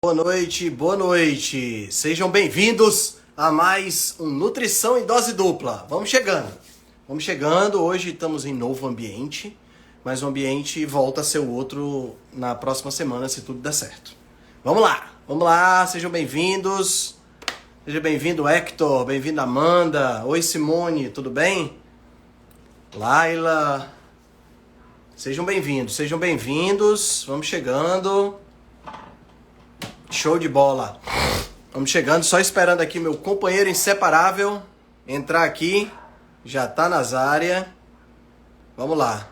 Boa noite, boa noite. Sejam bem-vindos a mais um Nutrição em Dose Dupla. Vamos chegando. Vamos chegando. Hoje estamos em novo ambiente, mas o ambiente volta a ser o outro na próxima semana, se tudo der certo. Vamos lá, sejam bem-vindos. Seja bem-vindo, Hector. Bem-vindo, Amanda. Oi, Simone, tudo bem? Laila. Sejam bem-vindos, sejam bem-vindos. Vamos chegando. Show de bola. Vamos chegando, só esperando aqui meu companheiro inseparável entrar aqui. Já tá nas áreas. Vamos lá.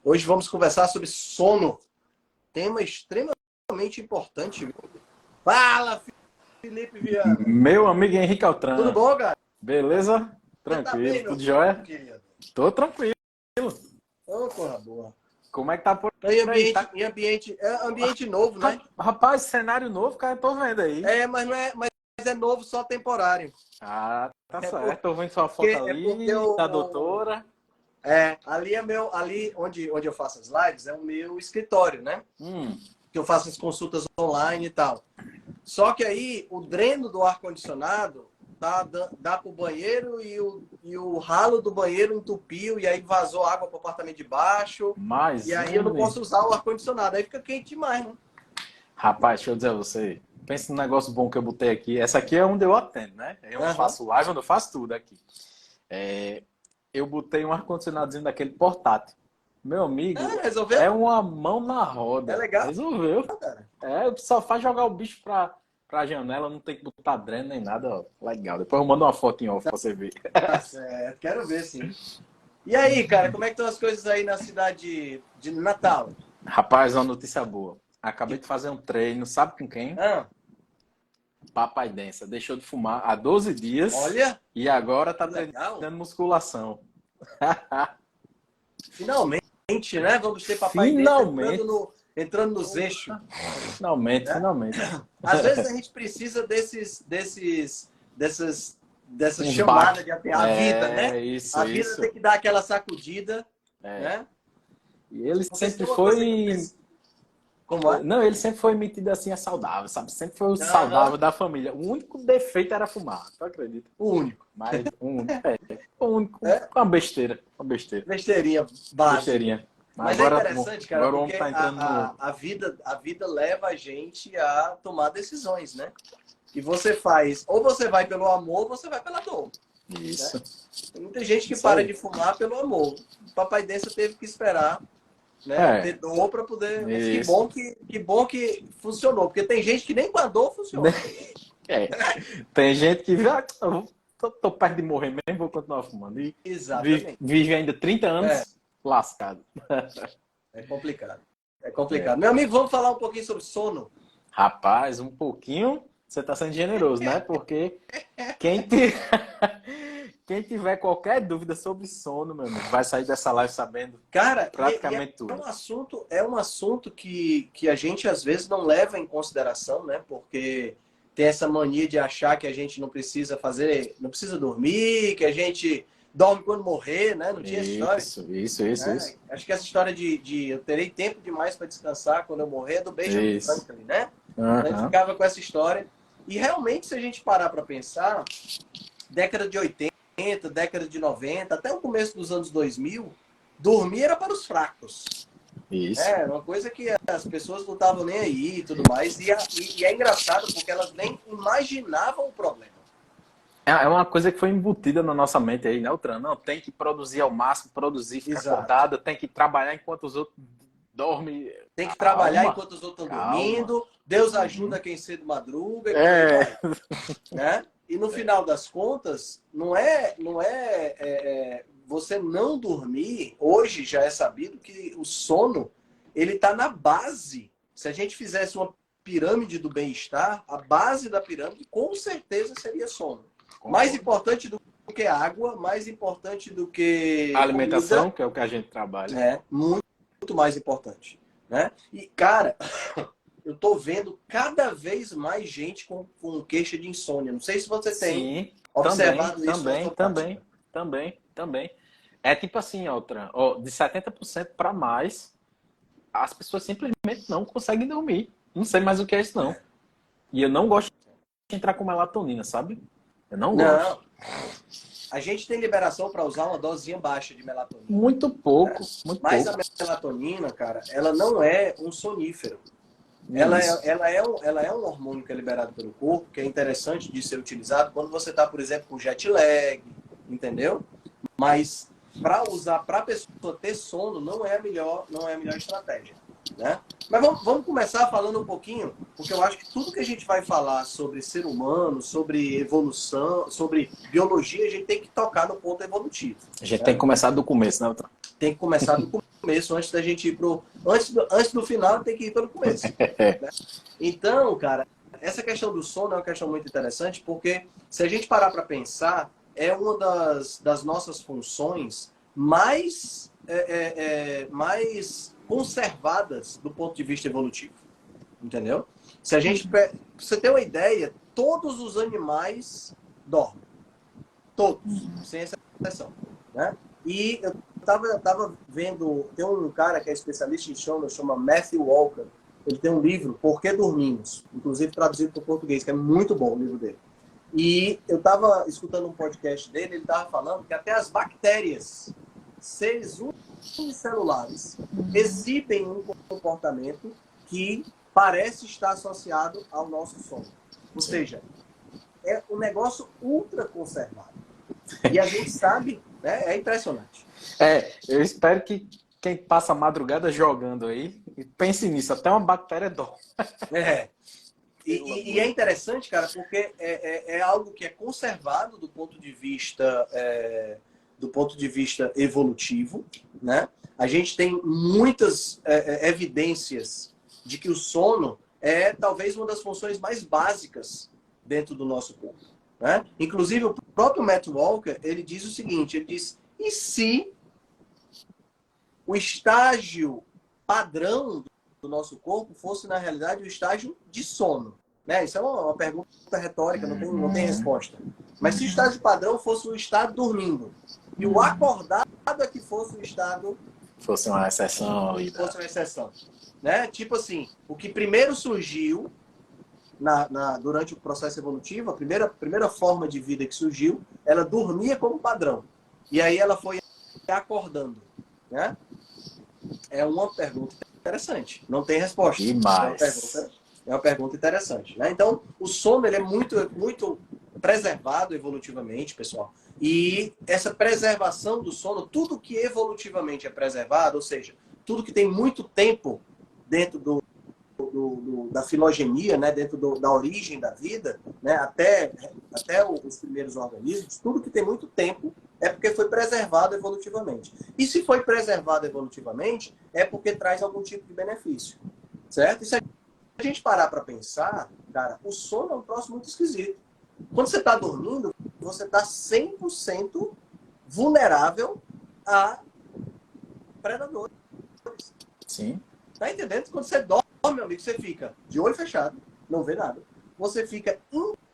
Hoje vamos conversar sobre sono. Tema extremamente importante. Fala, Felipe Viana. Meu amigo Henrique Tudo Altran, bom, cara? beleza? Você tá Tranquilo, bem, meu tudo jóia? querido? Tô tranquilo. Ô, porra boa. Como é que tá por Tá em aí? ambiente novo, né? Rapaz, cenário novo, cara, tô vendo aí. Mas é novo só temporário. Ah, tá É certo. Tô vendo sua foto porque ali, da doutora. ali onde eu faço as lives é o meu escritório, né? Que eu faço as consultas online e tal. Só que aí o dreno do ar-condicionado dá pro banheiro e o ralo do banheiro entupiu e aí vazou água pro apartamento de baixo. E Mais aí eu um, não né? posso usar o ar-condicionado. Aí fica quente demais, né? Rapaz, deixa eu dizer a você. Pensa num negócio bom que eu botei aqui. Essa aqui é onde eu atendo, né? É onde eu Aham. faço live, onde eu faço tudo aqui. Eu botei um ar-condicionadozinho daquele portátil. Meu amigo, Resolveu? é uma mão na É roda. legal, Resolveu. cara. Só faz jogar o bicho pra janela, não tem que botar dreno nem nada. Ó. Legal. Depois eu mando uma foto em off pra você ver. Tá certo, quero ver sim. E aí, cara, como é que estão as coisas aí na cidade de Natal? Rapaz, uma notícia boa. Acabei de fazer um treino, sabe com quem? Ah, Papai Densa. Deixou de fumar há 12 dias olha, e agora tá que legal. treinando musculação. Finalmente, né? Vamos ter papai dentro Finalmente. entrando nos eixos, Finalmente, né? finalmente. Às vezes a gente precisa dessas Uns chamadas baques. de a vida, né? Isso, A vida isso. tem que dar aquela sacudida, É. né? E ele Porque se sempre tem uma coisa que eu foi. penso, como é? Não, ele sempre foi metido assim, a saudável, sabe? Sempre foi o Aham, saudável da família. O único defeito era fumar, tu acredita? o único. Mas o único, o único, É uma besteira, uma besteira, besteirinha básica. besteirinha. Mas Mas é agora, interessante, cara, agora o homem porque tá entrando no. a vida leva a gente a tomar decisões, né? E você faz, ou você vai pelo amor, ou você vai pela dor, né? Isso, Tem muita gente que isso para aí. de fumar pelo amor. O Papai Densa teve que esperar, né, ter É, dor para poder. Mas isso. que bom que funcionou, porque tem gente que nem com a dor funciona. É. Tem gente que já. Tô perto de morrer mesmo, vou continuar fumando. E Exatamente. vive ainda 30 É, anos lascado. é complicado. É complicado. É. Meu amigo, vamos falar um pouquinho sobre sono. Rapaz, um pouquinho você está sendo generoso, né? Porque quem, ti- quem tiver qualquer dúvida sobre sono, meu amigo, vai sair dessa live sabendo Cara, praticamente é tudo. um assunto que a gente às vezes não leva em consideração, né? Porque tem essa mania de achar que a gente não precisa fazer, não precisa dormir, que a gente dorme quando morrer, né? Não tinha essa história, Isso. né? Acho que essa história de eu terei tempo demais para descansar quando eu morrer é do Benjamin Isso. Franklin, né? A gente Aham. ficava com essa história. E realmente, se a gente parar para pensar, década de 80, década de 90, até o começo dos anos 2000, dormir era para os fracos. Isso. É uma coisa que as pessoas não estavam nem aí e tudo mais. E é engraçado porque elas nem imaginavam o problema. É uma coisa que foi embutida na nossa mente aí, né, Altran? Não, tem que produzir ao máximo, produzir, ficar Exato. acordada, tem que trabalhar enquanto os outros dormem. Tem que trabalhar Calma, enquanto os outros estão calma. dormindo. Deus Uhum. ajuda quem cedo madruga e por aí É, vai, né? E no final das contas, você não dormir. Hoje já é sabido que o sono ele está na base. Se a gente fizesse uma pirâmide do bem-estar, a base da pirâmide com certeza seria sono. Mais concordo. importante do que água, mais importante do A que alimentação, comida, que é o que a gente trabalha. né? Muito mais importante, né? E cara, eu tô vendo cada vez mais gente com queixa de insônia. Não sei se você tem Sim, também, observado isso na também, sua prática. também, também, também. É tipo assim, Altran, ó, de 70% para mais, as pessoas simplesmente não conseguem dormir. Não sei mais o que é isso, não. E eu não gosto de entrar com melatonina, sabe? Eu não gosto. Não. A gente tem liberação para usar uma dosinha baixa de melatonina. Muito pouco, Né? muito Mas pouco. a melatonina, cara, ela não é um sonífero. Isso. Ela é um hormônio que é liberado pelo corpo, que é interessante de ser utilizado quando você está, por exemplo, com jet lag, entendeu? Mas para usar, para a pessoa ter sono, não é a melhor estratégia, né? Mas vamos começar falando um pouquinho, porque eu acho que tudo que a gente vai falar sobre ser humano, sobre evolução, sobre biologia, a gente tem que tocar no ponto evolutivo. A gente Né? tem que começar do começo, né, Otran? Tem que começar do começo, antes da gente ir pro... Antes do final, tem que ir pelo começo. Né? Então, cara, essa questão do sono é uma questão muito interessante, porque se a gente parar para pensar, é uma das nossas funções mais conservadas do ponto de vista evolutivo. Entendeu? Se a gente... Pra você ter uma ideia, todos os animais dormem. Todos, sem exceção. Né? E eu tava vendo, tem um cara que é especialista em sono, chama Matthew Walker. Ele tem um livro, Por que Dormimos? Inclusive traduzido para o português, que é muito bom o livro dele. E eu estava escutando um podcast dele, ele estava falando que até as bactérias, seres unicelulares, exibem um comportamento que parece estar associado ao nosso sono. Ou seja, é um negócio ultra conservado. E a gente sabe, né? É impressionante. Eu espero que quem passa a madrugada jogando aí, pense nisso, até uma bactéria dorme. É. E é interessante, cara, porque é algo que é conservado do ponto de vista evolutivo, né? A gente tem muitas evidências de que o sono é talvez uma das funções mais básicas dentro do nosso corpo, né? Inclusive o próprio Matt Walker, ele diz o seguinte, ele diz: e se o estágio padrão do nosso corpo fosse, na realidade, o estágio de sono? Né? Isso é uma pergunta retórica, não tem resposta. Mas se o estágio padrão fosse o estado dormindo, e o acordado é que fosse o estado... Fosse uma exceção. Fosse uma exceção. Né? Tipo assim, o que primeiro surgiu durante o processo evolutivo, a primeira forma de vida que surgiu, ela dormia como padrão. E aí ela foi acordando. Né? É uma pergunta interessante. Não tem resposta. Demais. É uma pergunta interessante. Né? Então, o sono ele é muito, muito preservado evolutivamente, pessoal. E essa preservação do sono, tudo que evolutivamente é preservado, ou seja, tudo que tem muito tempo dentro da filogenia, né? Dentro da origem da vida, né? Até os primeiros organismos, tudo que tem muito tempo é porque foi preservado evolutivamente. E se foi preservado evolutivamente, é porque traz algum tipo de benefício. Certo? E se a gente parar para pensar, cara, o sono é um troço muito esquisito. Quando você está dormindo, você está 100% vulnerável a predadores. Sim. Tá entendendo? Quando você dorme, meu amigo, você fica de olho fechado, não vê nada. Você fica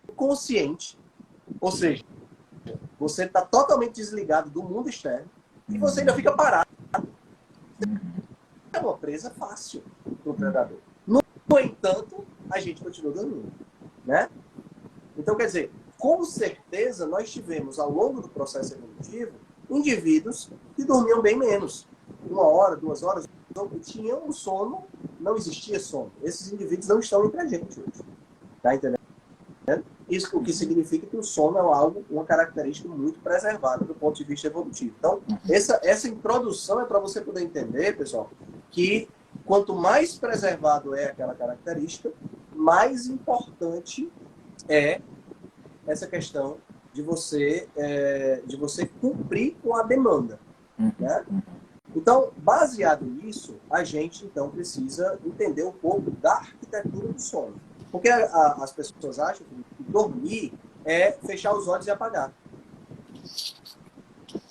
inconsciente, ou seja, você está totalmente desligado do mundo externo e você ainda fica parado. É uma presa fácil para o predador. No entanto, a gente continua dormindo, né? Então, quer dizer, com certeza nós tivemos, ao longo do processo evolutivo, indivíduos que dormiam bem menos. 1 hora, 2 horas, tinham um sono, não existia sono. Esses indivíduos não estão entre a gente hoje. Tá entendendo? Isso o que significa que o sono é uma característica muito preservada do ponto de vista evolutivo. Então, essa introdução é para você poder entender, pessoal, que quanto mais preservado é aquela característica, mais importante é essa questão de você cumprir com a demanda. Né? Então, baseado nisso, a gente então precisa entender um pouco da arquitetura do sono. Porque as pessoas acham que dormir é fechar os olhos e apagar.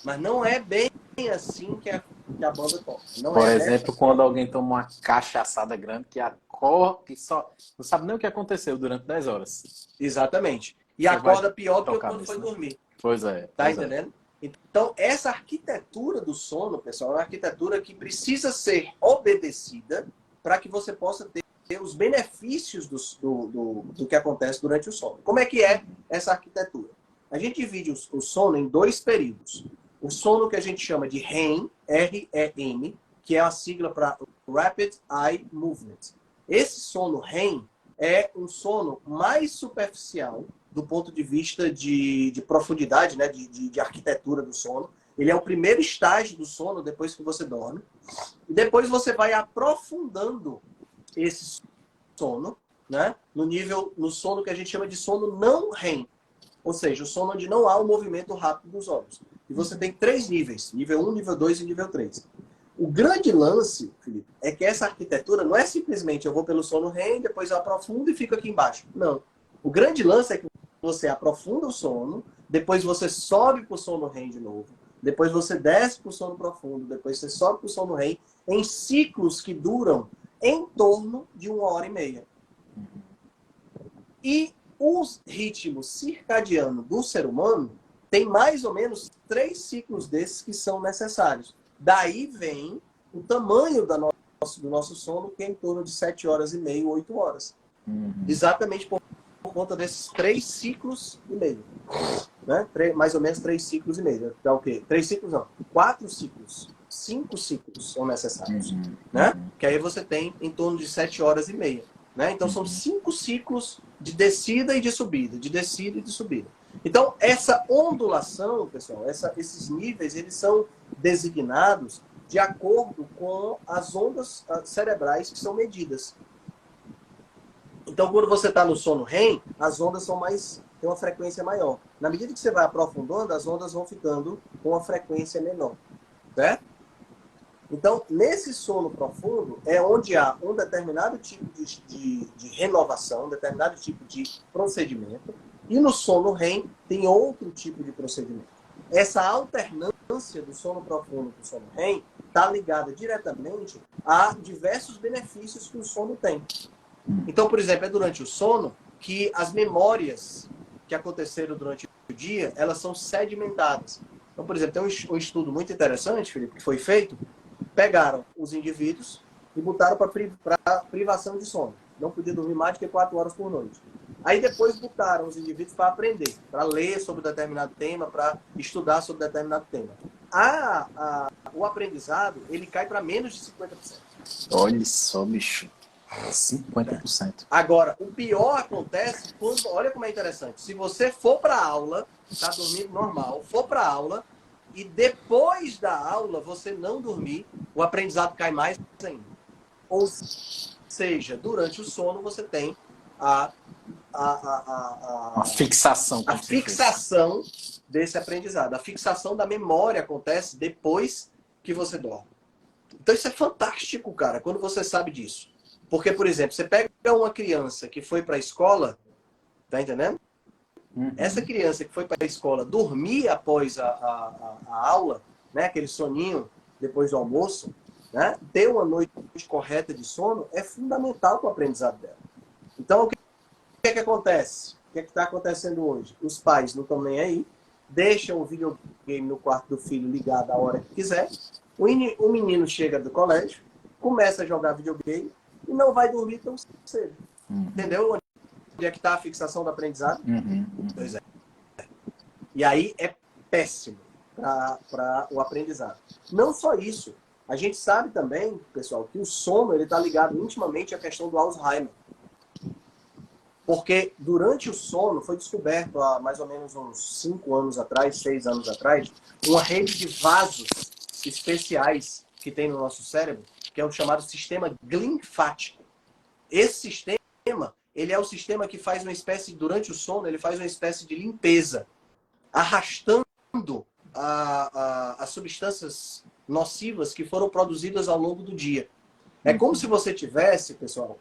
Mas não é bem assim que a banda toca. Por exemplo, quando alguém toma uma cachaçada grande que acorda, que só não sabe nem o que aconteceu durante 10 horas. Exatamente. E Você acorda pior do que tocar quando nisso, foi né? dormir. Pois é. Tá entendendo? Então, essa arquitetura do sono, pessoal, é uma arquitetura que precisa ser obedecida para que você possa ter os benefícios do que acontece durante o sono. Como é que é essa arquitetura? A gente divide o sono em dois períodos. O sono que a gente chama de REM, R-E-M, que é a sigla para Rapid Eye Movement. Esse sono REM é um sono mais superficial do ponto de vista de profundidade, né, de arquitetura do sono. Ele é o primeiro estágio do sono depois que você dorme. E depois você vai aprofundando esse sono, né, no sono que a gente chama de sono não REM. Ou seja, o sono onde não há um movimento rápido dos olhos. E você tem 3 níveis, nível 1, nível 2 e nível 3. O grande lance, Felipe, é que essa arquitetura não é simplesmente eu vou pelo sono REM, depois eu aprofundo e fico aqui embaixo. Não. O grande lance é que você aprofunda o sono, depois você sobe para o sono REM de novo, depois você desce para o sono profundo, depois você sobe para o sono REM, em ciclos que duram em torno de 1h30. E o ritmo circadiano do ser humano tem mais ou menos 3 ciclos desses que são necessários. Daí vem o tamanho do nosso sono, que é em torno de 7h30, 8 horas. Exatamente por conta desses 3 ciclos e meio. Né? Mais ou menos 3 ciclos e meio. Dá o quê? 3 ciclos não. 4 ciclos. 5 ciclos são necessários. Né? Que aí você tem em torno de 7h30. Né? Então são 5 ciclos de descida e de subida. De descida e de subida. Então, essa ondulação, pessoal, esses níveis, eles são designados de acordo com as ondas cerebrais que são medidas. Então, quando você está no sono REM, as ondas têm uma frequência maior. Na medida que você vai aprofundando, as ondas vão ficando com uma frequência menor. Certo? Então, nesse sono profundo, é onde há um determinado tipo de renovação, um determinado tipo de procedimento, e no sono REM tem outro tipo de procedimento. Essa alternância do sono profundo para o sono REM está ligada diretamente a diversos benefícios que o sono tem. Então, por exemplo, é durante o sono que as memórias que aconteceram durante o dia, elas são sedimentadas. Então, por exemplo, tem um estudo muito interessante, Felipe, que foi feito. Pegaram os indivíduos e botaram para privação de sono. Não podia dormir mais do que 4 horas por noite. Aí depois botaram os indivíduos para aprender, para ler sobre determinado tema, para estudar sobre determinado tema. O aprendizado, ele cai para menos de 50%. Olha só, bicho. 50%. Agora, o pior acontece quando... Olha como é interessante. Se você for para a aula, está dormindo normal, for para a aula, e depois da aula você não dormir, o aprendizado cai mais ainda. Ou seja, durante o sono você tem a fixação. A fixação desse aprendizado. A fixação da memória acontece depois que você dorme. Então isso é fantástico, cara, quando você sabe disso. Porque, por exemplo, você pega uma criança que foi para a escola, tá entendendo? Essa criança que foi para a escola dormir após a aula, né, aquele soninho depois do almoço, né, ter uma noite correta de sono é fundamental para o aprendizado dela. Então, o que é que acontece? O que é que está acontecendo hoje? Os pais não estão nem aí, deixam o videogame no quarto do filho ligado a hora que quiser, o menino chega do colégio, começa a jogar videogame e não vai dormir tão cedo. Entendeu? Onde é que está a fixação do aprendizado? Pois é. E aí é péssimo para o aprendizado. Não só isso. A gente sabe também, pessoal, que o sono está ligado intimamente à questão do Alzheimer. Porque durante o sono foi descoberto há mais ou menos uns 5 anos atrás, 6 anos atrás, uma rede de vasos especiais que tem no nosso cérebro, que é o chamado sistema linfático. Esse sistema, ele é o sistema que faz uma espécie, durante o sono, ele faz uma espécie de limpeza, arrastando as substâncias nocivas que foram produzidas ao longo do dia. É como se você tivesse, pessoal,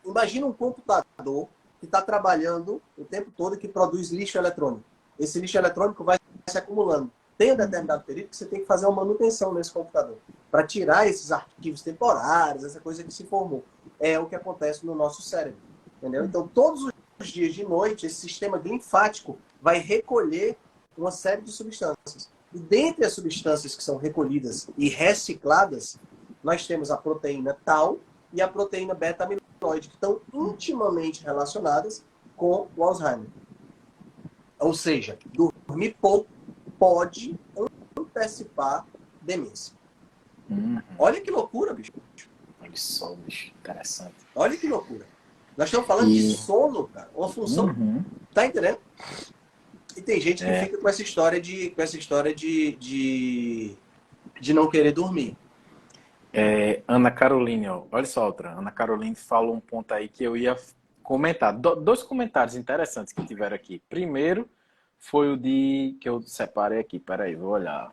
imagina um computador que está trabalhando o tempo todo e que produz lixo eletrônico. Esse lixo eletrônico vai se acumulando. Tem um determinado período que você tem que fazer uma manutenção nesse computador para tirar esses arquivos temporários, essa coisa que se formou. É o que acontece no nosso cérebro. Entendeu? Então, todos os dias de noite, esse sistema linfático vai recolher uma série de substâncias. E dentre as substâncias que são recolhidas e recicladas, nós temos a proteína tau e a proteína beta-amiloide, que estão intimamente relacionadas com o Alzheimer. Ou seja, dormir pouco pode antecipar demência. Olha que loucura, bicho. Olha só, bicho. Interessante. Olha que loucura. Nós estamos falando de sono, cara. Uma função. Tá entendendo? E tem gente que fica com essa história de não querer dormir. Ana Caroline, ó. Olha só outra. Ana Caroline falou um ponto aí que eu ia comentar. Dois comentários interessantes que tiveram aqui. Primeiro foi o que eu separei aqui. Peraí, vou olhar.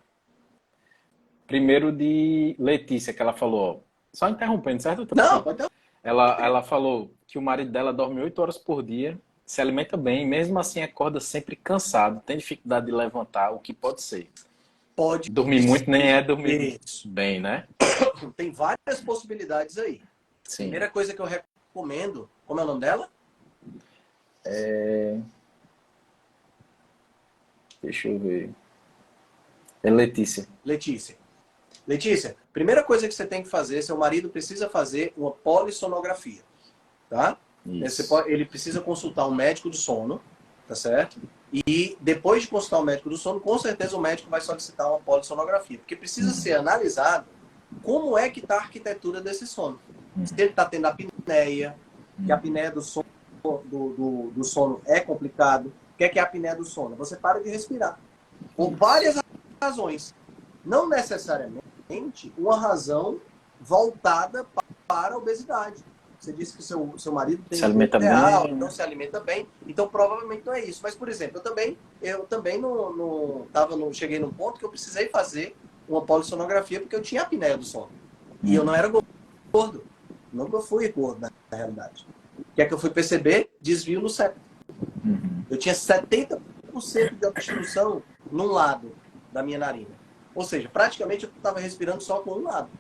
Primeiro de Letícia, que ela falou, ó, só interrompendo, certo? Não, pode ter. Ela falou que o marido dela dorme 8 horas por dia, se alimenta bem, mesmo assim acorda sempre cansado, tem dificuldade de levantar, o que pode ser. Pode. Dormir muito nem é dormir bem, né? Tem várias possibilidades aí. Sim. Primeira coisa que eu recomendo, como é o nome dela? Deixa eu ver. É Letícia. Letícia, primeira coisa que você tem que fazer, seu marido precisa fazer uma polissonografia, tá? Ele precisa consultar um médico do sono, tá certo? E depois de consultar o médico do sono, com certeza o médico vai solicitar uma polissonografia, porque precisa ser analisado como é que está a arquitetura desse sono. Se ele está tendo apneia, que a apneia do sono, do sono é complicado. O que é a apneia do sono? Você para de respirar. Por várias razões. Não necessariamente uma razão voltada para a obesidade. Você disse que seu marido tem se alimenta ideal, bem, não se alimenta bem, então provavelmente não é isso. Mas, por exemplo, eu também cheguei num ponto que eu precisei fazer uma polissonografia porque eu tinha apneia do sono. E eu não era gordo. Nunca fui gordo, na realidade. O que é que eu fui perceber? Desvio no septo. Eu tinha 70% de obstrução num lado da minha narina. Ou seja, praticamente eu estava respirando só com um lado.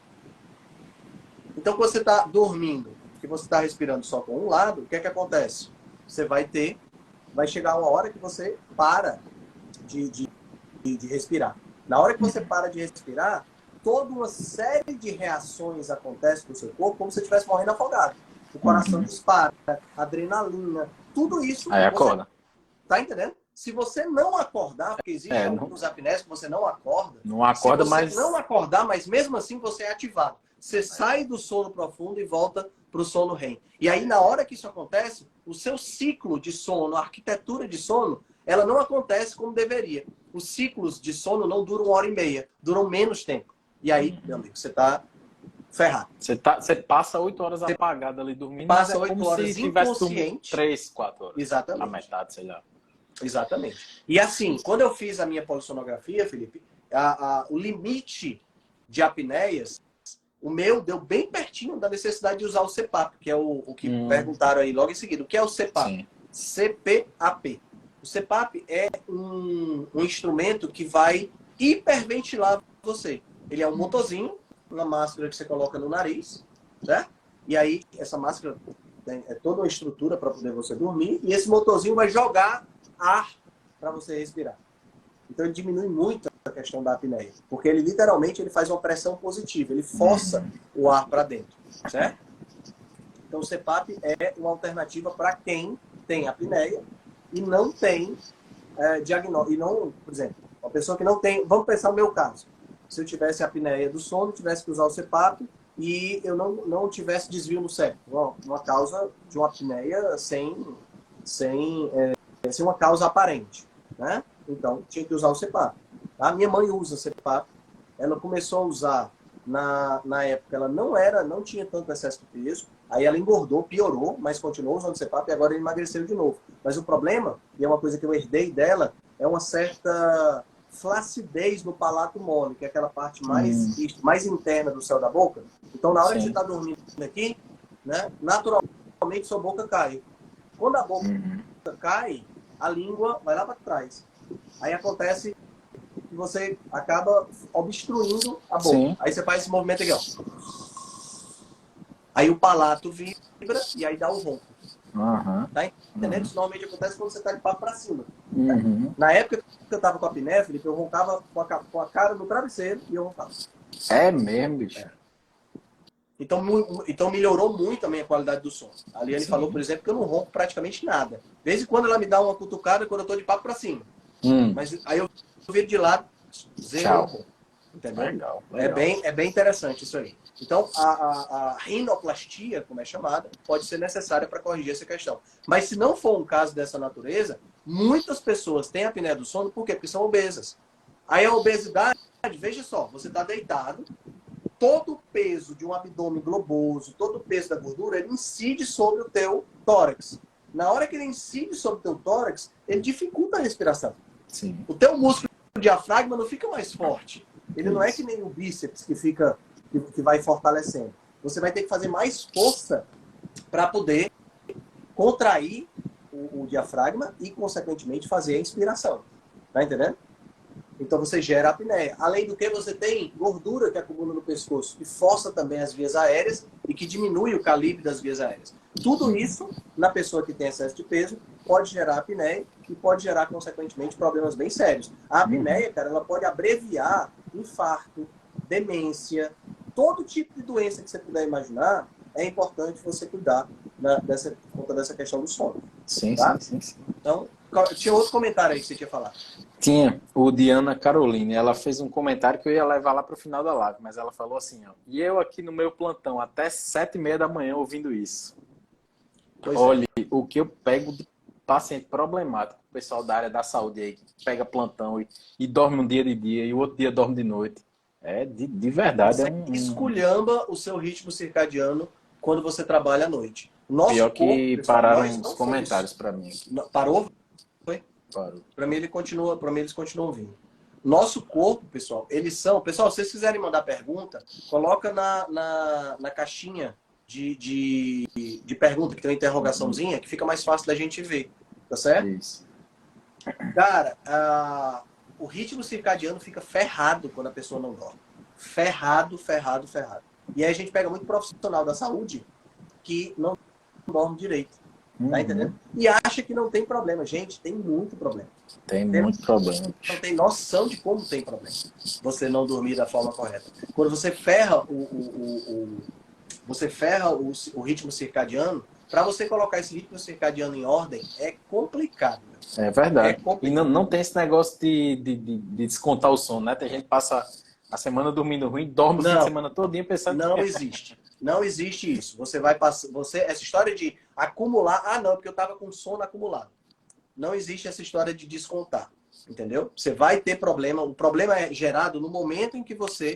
Então, quando você está dormindo, que você está respirando só com um lado, o que é que acontece? Você vai chegar uma hora que você para de respirar. Na hora que você para de respirar, toda uma série de reações acontecem no seu corpo como se você estivesse morrendo afogado. O coração dispara, adrenalina, tudo isso... Aí acorda. Tá entendendo? Se você não acordar, porque existem alguns apneias que você não acorda. Não acorda, se você não acordar, mas mesmo assim você é ativado. Você sai do sono profundo e volta para o sono REM. E aí, na hora que isso acontece, o seu ciclo de sono, a arquitetura de sono, ela não acontece como deveria. Os ciclos de sono não duram 1h30, duram menos tempo. E aí, meu amigo, você está ferrado. Você passa 8 horas apagado ali dormindo. Passa 8 horas inconsciente. 3, 4 horas. Exatamente. A metade, sei lá. Exatamente. E assim, quando eu fiz a minha polissonografia, Felipe, o limite de apneias, o meu deu bem pertinho da necessidade de usar o CPAP, que é o que perguntaram aí logo em seguida. O que é o CPAP? Sim. CPAP. O CPAP é um instrumento que vai hiperventilar você. Ele é um motorzinho, uma máscara que você coloca no nariz, certo? E aí, essa máscara é toda uma estrutura para poder você dormir, e esse motorzinho vai jogar ar para você respirar. Então ele diminui muito a questão da apneia, porque ele literalmente faz uma pressão positiva, ele força o ar para dentro, certo? Então o CPAP é uma alternativa para quem tem apneia e não tem diagnóstico, e não, por exemplo, uma pessoa que não tem, vamos pensar no meu caso, se eu tivesse apneia do sono, tivesse que usar o CPAP e eu não tivesse desvio no cérebro, uma causa de uma apneia sem uma causa aparente, né? Então, tinha que usar o CPAP. A minha mãe usa CPAP. Ela começou a usar na época, ela não tinha tanto excesso de peso. Aí ela engordou, piorou, mas continuou usando CPAP e agora emagreceu de novo. Mas o problema, e é uma coisa que eu herdei dela, é uma certa flacidez no palato mole, que é aquela parte mais interna do céu da boca. Então, na hora que você está dormindo aqui, né, naturalmente sua boca cai. Quando a boca cai, a língua vai lá para trás. Aí acontece que você acaba obstruindo a boca. Sim. Aí você faz esse movimento aqui, ó. Aí o palato vibra e aí dá o ronco. Tá entendendo? Isso normalmente acontece quando você tá de papo para cima. Uhum. Na época que eu tava com a apneia, Felipe, eu roncava com a cara no travesseiro e eu roncava. É mesmo, bicho. É. Então melhorou muito também a qualidade do som. A Liane falou, por Sim. exemplo, que eu não ronco praticamente nada. De vez em quando ela me dá uma cutucada quando eu tô de papo pra cima. Hum. Mas aí eu viro de lado, zerei o Tchau. ronco. Entendeu? Legal, É legal. bem, é bem interessante isso aí. Então, a rinoplastia, como é chamada, pode ser necessária para corrigir essa questão. Mas se não for um caso dessa natureza, muitas pessoas têm apneia do sono, por quê? Porque são obesas. Aí a obesidade, veja só, você está deitado, todo o peso de um abdômen globoso, todo o peso da gordura, ele incide sobre o teu tórax. Na hora que ele incide sobre o teu tórax, ele dificulta a respiração. Sim. O teu músculo diafragma não fica mais forte. Ele não é que Isso. nem o bíceps que vai fortalecendo. Você vai ter que fazer mais força para poder contrair o diafragma e, consequentemente, fazer a inspiração. Tá entendendo? Então você gera apneia. Além do que, você tem gordura que acumula no pescoço, que força também as vias aéreas e que diminui o calibre das vias aéreas. Tudo isso, na pessoa que tem excesso de peso, pode gerar apneia e pode gerar, consequentemente, problemas bem sérios. A Uhum. apneia, cara, ela pode abreviar infarto, demência, todo tipo de doença que você puder imaginar, é importante você cuidar por conta dessa questão do sono. Sim, sim, Tá? sim, sim. Então, tinha outro comentário aí que você tinha falado. Tinha o Diana Caroline, ela fez um comentário que eu ia levar lá para o final da live, mas ela falou assim, ó, e eu aqui no meu plantão até 7h30 da manhã ouvindo isso. Pois é. Olha, o que eu pego de paciente problemático, o pessoal da área da saúde aí, que pega plantão e dorme um dia de dia e o outro dia dorme de noite. É, de verdade, Isso aí esculhamba o seu ritmo circadiano quando você trabalha à noite. Nosso pior corpo, que pessoal, nós pararam os não fomos. comentários para mim aqui. Parou? Foi? Parou. Para mim ele continua, para mim eles continuam vindo. Nosso corpo, pessoal, eles são. Pessoal, se vocês quiserem mandar pergunta, coloca na caixinha de pergunta, que tem uma interrogaçãozinha, que fica mais fácil da gente ver. Tá certo? Isso. Cara, o ritmo circadiano fica ferrado quando a pessoa não dorme. Ferrado, ferrado, ferrado. E aí a gente pega muito profissional da saúde que não dorme direito. Tá Uhum. entendendo? E acha que não tem problema. Gente, tem muito problema. Tem Você muito problema, não bicho. tem noção de como tem problema. Você não dormir da forma correta. Quando você ferra o ritmo circadiano, para você colocar esse ritmo circadiano em ordem, é complicado. É É verdade. E não, complicado. não tem esse negócio de descontar o sono, né? Tem gente que passa a semana dormindo ruim, dorme o fim de Não, semana todinho pensando que não existe. Não existe isso. Você vai passar. Essa história de acumular. Ah, não, porque eu estava com sono acumulado. Não existe essa história de descontar. Entendeu? Você vai ter problema. O problema é gerado no momento em que você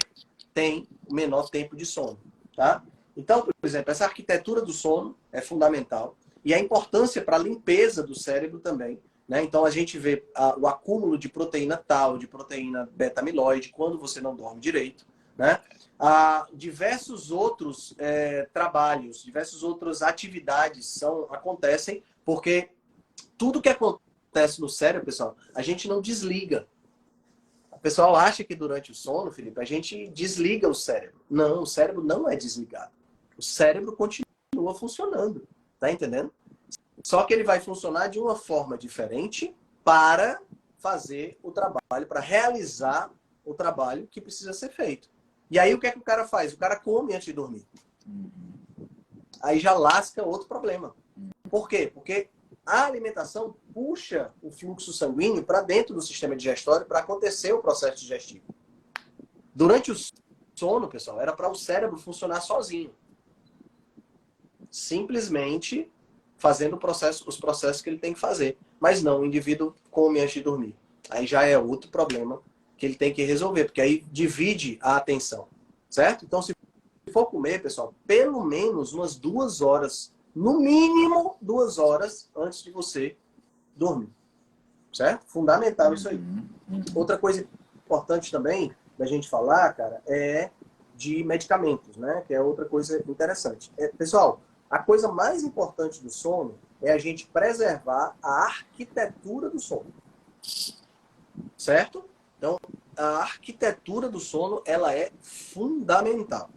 tem o menor tempo de sono. Tá? Então, por exemplo, essa arquitetura do sono é fundamental. E a importância para a limpeza do cérebro também. Né? Então, a gente vê o acúmulo de proteína tal, de proteína beta-amiloide, quando você não dorme direito. Né? Diversos outros trabalhos, diversas outras atividades acontecem porque tudo que acontece no cérebro, pessoal, a gente não desliga. O pessoal acha que durante o sono, Felipe, a gente desliga o cérebro. Não, o cérebro não é desligado. O cérebro continua funcionando. Tá entendendo? Só que ele vai funcionar de uma forma diferente para fazer o trabalho, para realizar o trabalho que precisa ser feito. E aí o que é que o cara faz? O cara come antes de dormir. Aí já lasca outro problema. Por quê? Porque a alimentação puxa o fluxo sanguíneo para dentro do sistema digestório para acontecer o processo digestivo. Durante o sono, pessoal, era para o cérebro funcionar sozinho. Simplesmente fazendo os processos que ele tem que fazer. Mas não, o indivíduo come antes de dormir. Aí já é outro problema que ele tem que resolver, porque aí divide a atenção. Certo? Então, se for comer, pessoal, pelo menos umas 2 horas, no mínimo 2 horas antes de você dormir. Certo? Fundamental isso aí. Outra coisa importante também da gente falar, cara, é de medicamentos, né? Que é outra coisa interessante. Pessoal, a coisa mais importante do sono é a gente preservar a arquitetura do sono. Certo? Então, a arquitetura do sono, ela é fundamental.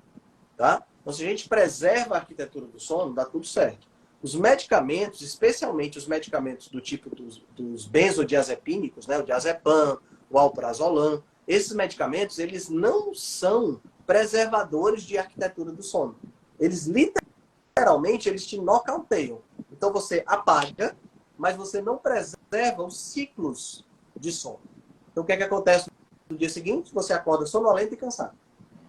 Tá? Então, se a gente preserva a arquitetura do sono, dá tudo certo. Os medicamentos, especialmente os medicamentos do tipo dos benzodiazepínicos, né? O diazepam, o alprazolam, esses medicamentos, eles não são preservadores de arquitetura do sono. Eles literalmente, eles te nocauteiam. Então você apaga, mas você não preserva os ciclos de sono. Então o que é que acontece no dia seguinte? Você acorda sonolento e cansado.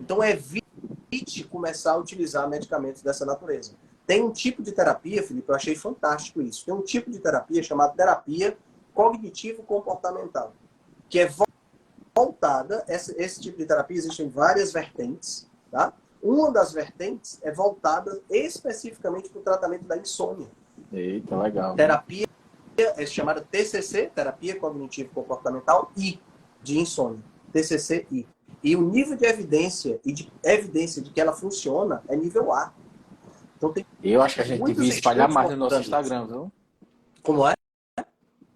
Então evite começar a utilizar medicamentos dessa natureza. Tem um tipo de terapia, Felipe, eu achei fantástico isso. Tem um tipo de terapia chamada terapia cognitivo-comportamental, que é voltada, esse tipo de terapia existem várias vertentes, tá? Uma das vertentes é voltada especificamente para o tratamento da insônia. Eita, legal. Terapia é chamada TCC, terapia cognitivo-comportamental I, de insônia. TCC-I. E o nível de evidência de que ela funciona é nível A. Então tem Eu acho que a gente devia espalhar mais no nosso Instagram, Instagram, viu? Como é?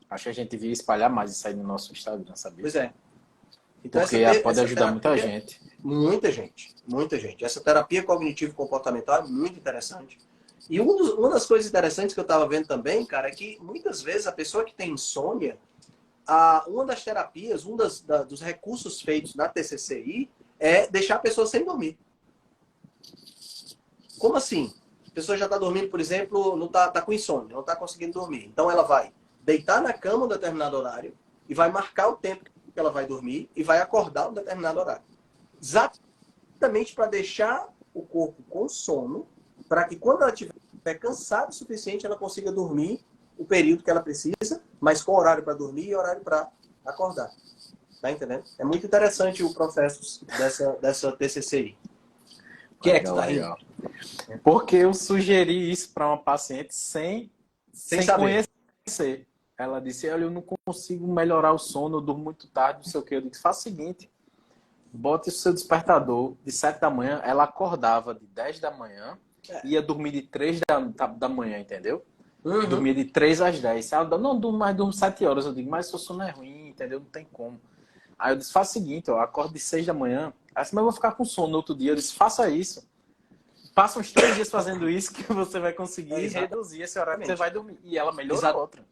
Acho que a gente devia espalhar mais isso aí no nosso Instagram, sabia? Pois é. Então, porque pode ajudar muita gente. Muita gente, muita gente. Essa terapia cognitivo-comportamental é muito interessante. E uma das coisas interessantes que eu estava vendo também, cara, é que muitas vezes a pessoa que tem insônia, uma das terapias, dos recursos feitos na TCCI é deixar a pessoa sem dormir. Como assim? A pessoa já está dormindo, por exemplo, não tá com insônia, não está conseguindo dormir. Então ela vai deitar na cama um determinado horário e vai marcar o tempo que ela vai dormir e vai acordar um determinado horário. Exatamente para deixar o corpo com sono, para que quando ela estiver cansada o suficiente, ela consiga dormir o período que ela precisa, mas com horário para dormir e horário para acordar. Tá entendendo? É muito interessante o processo dessa TCCI. O que é que tu tá rindo? Porque eu sugeri isso para uma paciente sem conhecer. Ela disse, olha, eu não consigo melhorar o sono, eu durmo muito tarde, não sei o que. Eu disse, faça o seguinte, bote o seu despertador de 7 da manhã, ela acordava de 10 da manhã, ia dormir de 3 da manhã, entendeu? Uhum. Dormia de 3 às 10. Ela não, durmo 7 horas. Eu digo, mas seu sono é ruim, entendeu? Não tem como. Aí eu disse, faça o seguinte, ó, acordo de 6 da manhã, assim, mas eu vou ficar com sono no outro dia. Eu disse, faça isso. Passa uns 3 dias fazendo isso que você vai conseguir reduzir esse horário que você vai dormir. E ela melhorou a outra.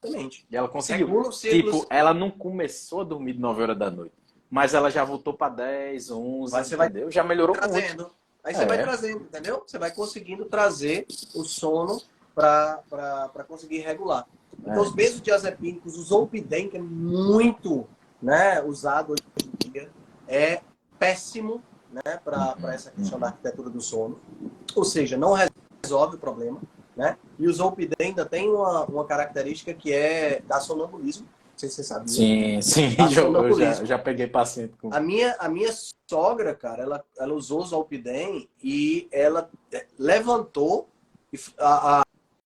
Exatamente. E ela conseguiu. Tipo, ela não começou a dormir de 9 horas da noite, mas ela já voltou para 10, 11, mas você entendeu? Já melhorou trazendo. muito. Aí você vai trazendo, entendeu? Você vai conseguindo trazer o sono para conseguir regular. Então, os benzodiazepínicos, o zolpidem, que é muito, né, usado hoje em dia, é péssimo, né, para essa questão da arquitetura do sono. Ou seja, não resolve o problema, né? E o zolpidem ainda tem uma característica que é dar sonambulismo. Não sei se você sabia. Sim. Eu já peguei paciente com... A minha sogra, cara, ela usou o zolpidem e ela levantou,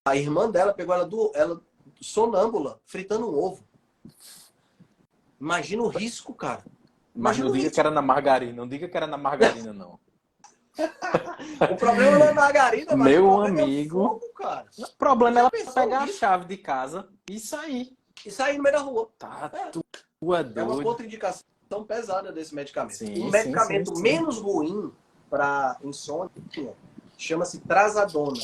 a irmã dela pegou ela sonâmbula, fritando um ovo. Imagina o risco, cara. Mas não diga que era na margarina. Não diga que era na margarina, não. O problema não é margarina, mas meu o problema amigo, é o fogo, cara. O problema é ela pegar a chave de casa e sair. E sair no meio da rua. Tá, tu é doido. É uma contraindicação pesada desse medicamento. Sim, um medicamento menos ruim para insônia chama-se trazadona.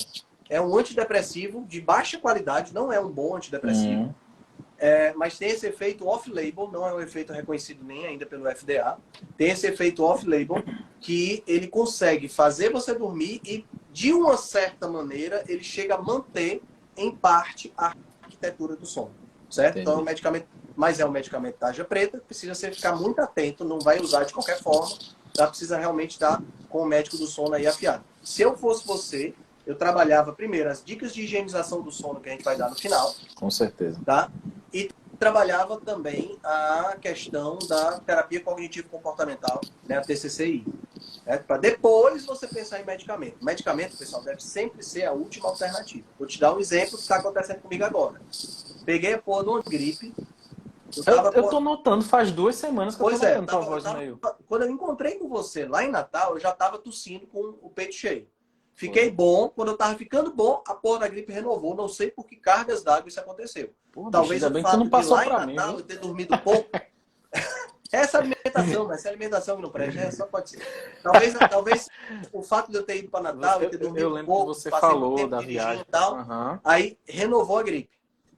É um antidepressivo de baixa qualidade, não é um bom antidepressivo. Mas tem esse efeito off-label, não é um efeito reconhecido nem ainda pelo FDA. Tem esse efeito off-label que ele consegue fazer você dormir e, de uma certa maneira, ele chega a manter, em parte, a arquitetura do sono. Certo? Entendi. Então, é um medicamento, mas é um medicamento tarja preta, precisa você ficar muito atento, não vai usar de qualquer forma, tá? Precisa realmente estar com o médico do sono aí afiado. Se eu fosse você, eu trabalhava primeiro as dicas de higienização do sono que a gente vai dar no final. Com certeza. Tá? E trabalhava também a questão da terapia cognitivo-comportamental, né, a TCCI. Para depois você pensar em medicamento. Medicamento, pessoal, deve sempre ser a última alternativa. Vou te dar um exemplo que está acontecendo comigo agora. Peguei a porra de uma gripe. Eu tô notando, faz 2 semanas que eu tô notando tua voz meio. Quando eu encontrei com você lá em Natal, eu já estava tossindo com o peito cheio. Fiquei bom, quando eu tava ficando bom, a porra da gripe renovou. Não sei por que cargas d'água isso aconteceu. Porra, talvez bicho, o fato não passou de lá pra em Natal mim, eu ter dormido pouco. Essa alimentação, mas essa alimentação que não presta, só pode ser. Talvez o fato de eu ter ido para Natal, ter dormido Eu um lembro que pouco, você passei muito falou tempo da dirigindo viagem. e tal, Aham. aí renovou a gripe.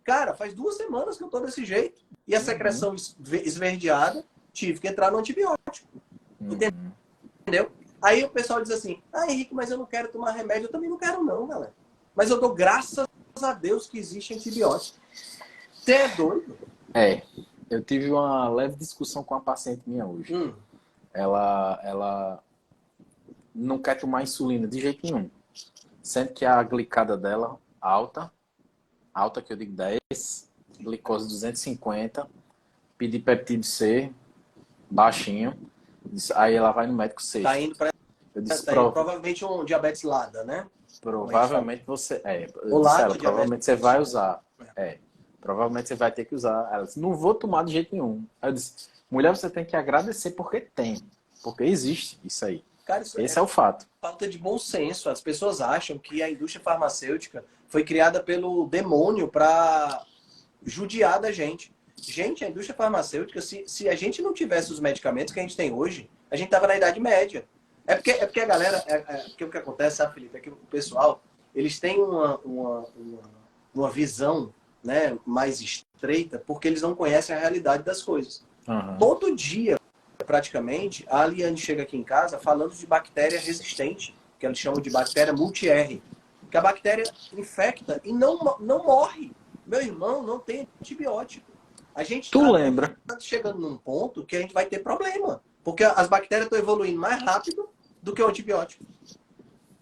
Cara, faz 2 semanas que eu tô desse jeito. E a Uhum. secreção esverdeada, tive que entrar no antibiótico. Uhum. Entendeu? Aí o pessoal diz assim, Henrique, mas eu não quero tomar remédio. Eu também não quero não, galera. Mas eu dou graças a Deus que existe antibiótico. Você é doido? É, eu tive uma leve discussão com uma paciente minha hoje. Hum. Ela não quer tomar insulina de jeito nenhum. Sendo que a glicada dela alta que eu digo 10, glicose 250, pedi peptídeo C, baixinho. Aí ela vai no médico Tá sexta. indo para Eu disse, provavelmente um diabetes LADA, né? Como a gente fala. provavelmente você. Eu O disse a LADA ela, ou diabetes provavelmente você vai tipo 1? usar. Provavelmente você vai ter que usar. Ela disse, não vou tomar de jeito nenhum. Aí eu disse, mulher, você tem que agradecer porque tem. Porque existe isso aí. Cara, isso Esse é é o fato. falta de bom senso. As pessoas acham que a indústria farmacêutica foi criada pelo demônio para judiar da gente. Gente, a indústria farmacêutica, se a gente não tivesse os medicamentos que a gente tem hoje, a gente tava na Idade Média. É porque a galera. Porque o que acontece, sabe, Felipe? É que o pessoal, eles têm uma visão, né, mais estreita, porque eles não conhecem a realidade das coisas. Uhum. Todo dia, praticamente, a Aliane chega aqui em casa falando de bactéria resistente, que eles chamam de bactéria multi-R. Que a bactéria infecta e não morre. Meu irmão, não tem antibiótico. A gente Tu está lembra? chegando num ponto que a gente vai ter problema. Porque as bactérias estão evoluindo mais rápido do que o antibiótico.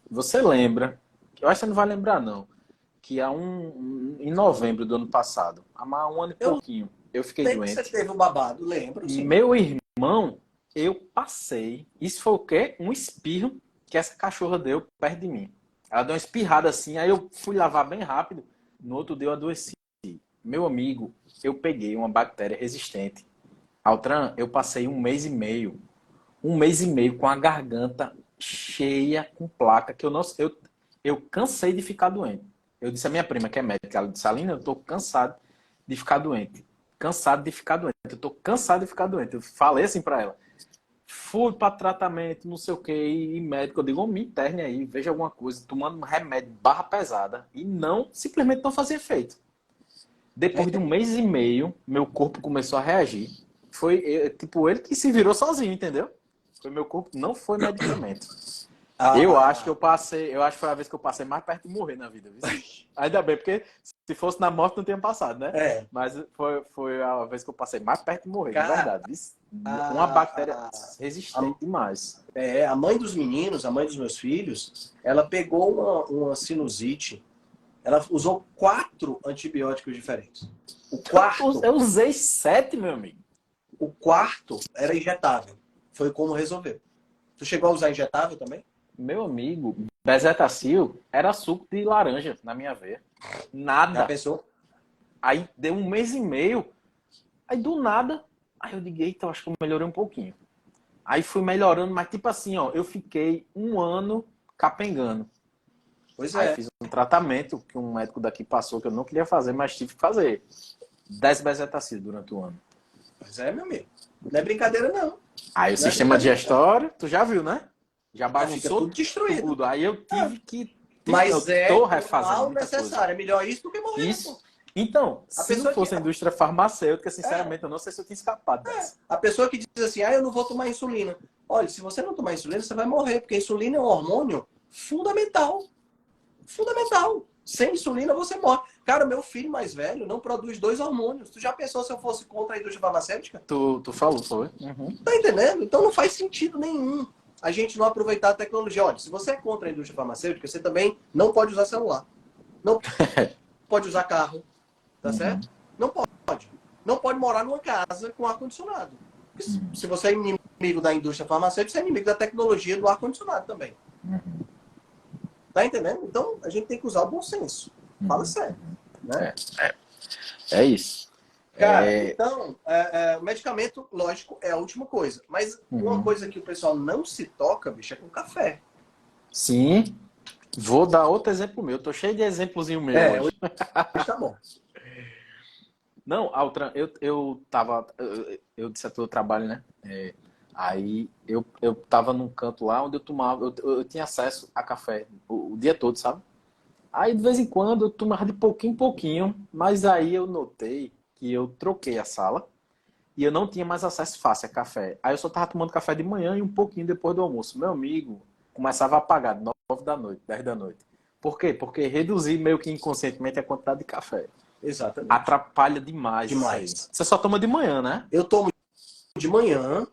Você lembra? Eu acho que você não vai lembrar, não. Que em novembro do ano passado, há um ano e Eu pouquinho, eu fiquei lembro que você doente. teve um babado, lembro, sim. Meu irmão, eu passei. Isso foi o quê? Um espirro que essa cachorra deu perto de mim. Ela deu uma espirrada assim, aí eu fui lavar bem rápido. No outro dia eu adoeci. Meu amigo, eu peguei uma bactéria resistente. Altran, eu passei um mês e meio com a garganta cheia com placa, que eu não eu cansei de ficar doente. Eu disse à minha prima, que é médica, ela disse, Alina, eu tô cansado de ficar doente. Cansado de ficar doente. Eu tô cansado de ficar doente. Eu falei assim pra ela. Fui para tratamento, não sei o que, e médico, eu digo, me interne aí, veja alguma coisa, tomando um remédio barra pesada, e não, simplesmente não fazia efeito. Depois de um mês e meio, meu corpo começou a reagir. Foi tipo ele que se virou sozinho, entendeu? Foi meu corpo, não foi medicamento. Eu acho que foi a vez que eu passei mais perto de morrer na vida. Viu? Ainda bem, porque se fosse na morte não tinha passado, né? É. Mas foi a vez que eu passei mais perto de morrer, Cara, de verdade. Uma bactéria resistente demais. A mãe dos meninos, a mãe dos meus filhos, ela pegou uma sinusite. Ela usou 4 antibióticos diferentes. Eu usei 7, meu amigo. O quarto era injetável. Foi como resolveu. Tu chegou a usar injetável também? Meu amigo, Bezetacil era suco de laranja na minha veia. Nada. Já pensou? Aí deu um mês e meio. Aí do nada, aí eu digo, eita, eu acho que eu melhorei um pouquinho. Aí fui melhorando, mas tipo assim, ó, eu fiquei um ano capengando. Pois Aí é. fiz um tratamento que um médico daqui passou, que eu não queria fazer, mas tive que fazer. 10 Bezetacil durante o ano. Pois é, meu amigo. Não é brincadeira, não. Aí o sistema digestório, tu já viu, né? Já bagunçou fica tudo destruído. tudo. Aí eu tive que... Mas eu tô refazendo mal muita necessário. coisa. É melhor isso do que morrer. Isso. Então, se não fosse a indústria farmacêutica, sinceramente, eu não sei se eu tinha escapado dessa. A pessoa que diz assim, eu não vou tomar insulina. Olha, se você não tomar insulina, você vai morrer, porque a insulina é um hormônio fundamental. Fundamental. Sem insulina, você morre. Cara, meu filho mais velho não produz 2 hormônios. Tu já pensou se eu fosse contra a indústria farmacêutica? Tu falou, foi? Uhum. Tá entendendo? Então não faz sentido nenhum a gente não aproveitar a tecnologia. Olha, se você é contra a indústria farmacêutica, você também não pode usar celular. Não pode usar carro. Tá certo? Não pode. Não pode morar numa casa com ar-condicionado. Se você é inimigo da indústria farmacêutica, você é inimigo da tecnologia do ar-condicionado também. Tá entendendo? Então, a gente tem que usar o bom senso. Fala sério. Né? É isso. Cara, então, o medicamento, lógico, é a última coisa. Mas uma coisa que o pessoal não se toca, bicho, é com café. Sim. Vou dar outro exemplo meu. Tô cheio de exemplozinho meu hoje. Hoje tá bom. Não, Altran, eu disse a tu, eu trabalho, né? Aí eu tava num canto lá onde eu tomava, eu tinha acesso a café o dia todo, sabe? Aí de vez em quando eu tomava de pouquinho em pouquinho, mas aí eu notei que eu troquei a sala e eu não tinha mais acesso fácil a café. Aí eu só tava tomando café de manhã e um pouquinho depois do almoço. Meu amigo começava a apagar 9 da noite, 10 da noite. Por quê? Porque reduzi meio que inconscientemente a quantidade de café. Exatamente. Atrapalha demais isso aí. Demais. Você só toma de manhã, né? Eu tomo de manhã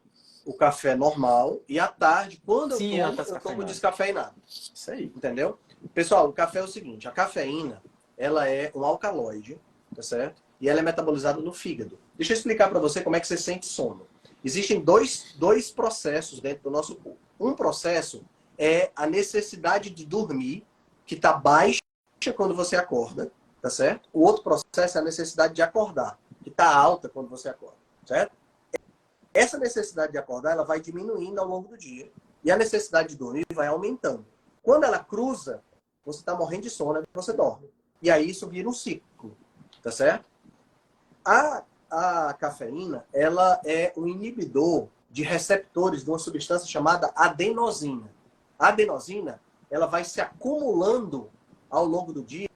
o café normal e à tarde, quando Sim, ela tá eu tomo descafeinado. descafeinado. Isso aí. Entendeu? Pessoal, o café é o seguinte, a cafeína, ela é um alcaloide, tá certo? E ela é metabolizada no fígado. Deixa eu explicar para você como é que você sente sono. Existem dois processos dentro do nosso corpo. Um processo é a necessidade de dormir, que está baixa quando você acorda, tá certo? O outro processo é a necessidade de acordar, que está alta quando você acorda, certo? Essa necessidade de acordar, ela vai diminuindo ao longo do dia. E a necessidade de dormir vai aumentando. Quando ela cruza, você está morrendo de sono, você dorme. E aí isso vira um ciclo, tá certo? A cafeína, ela é um inibidor de receptores de uma substância chamada adenosina. A adenosina, ela vai se acumulando ao longo do dia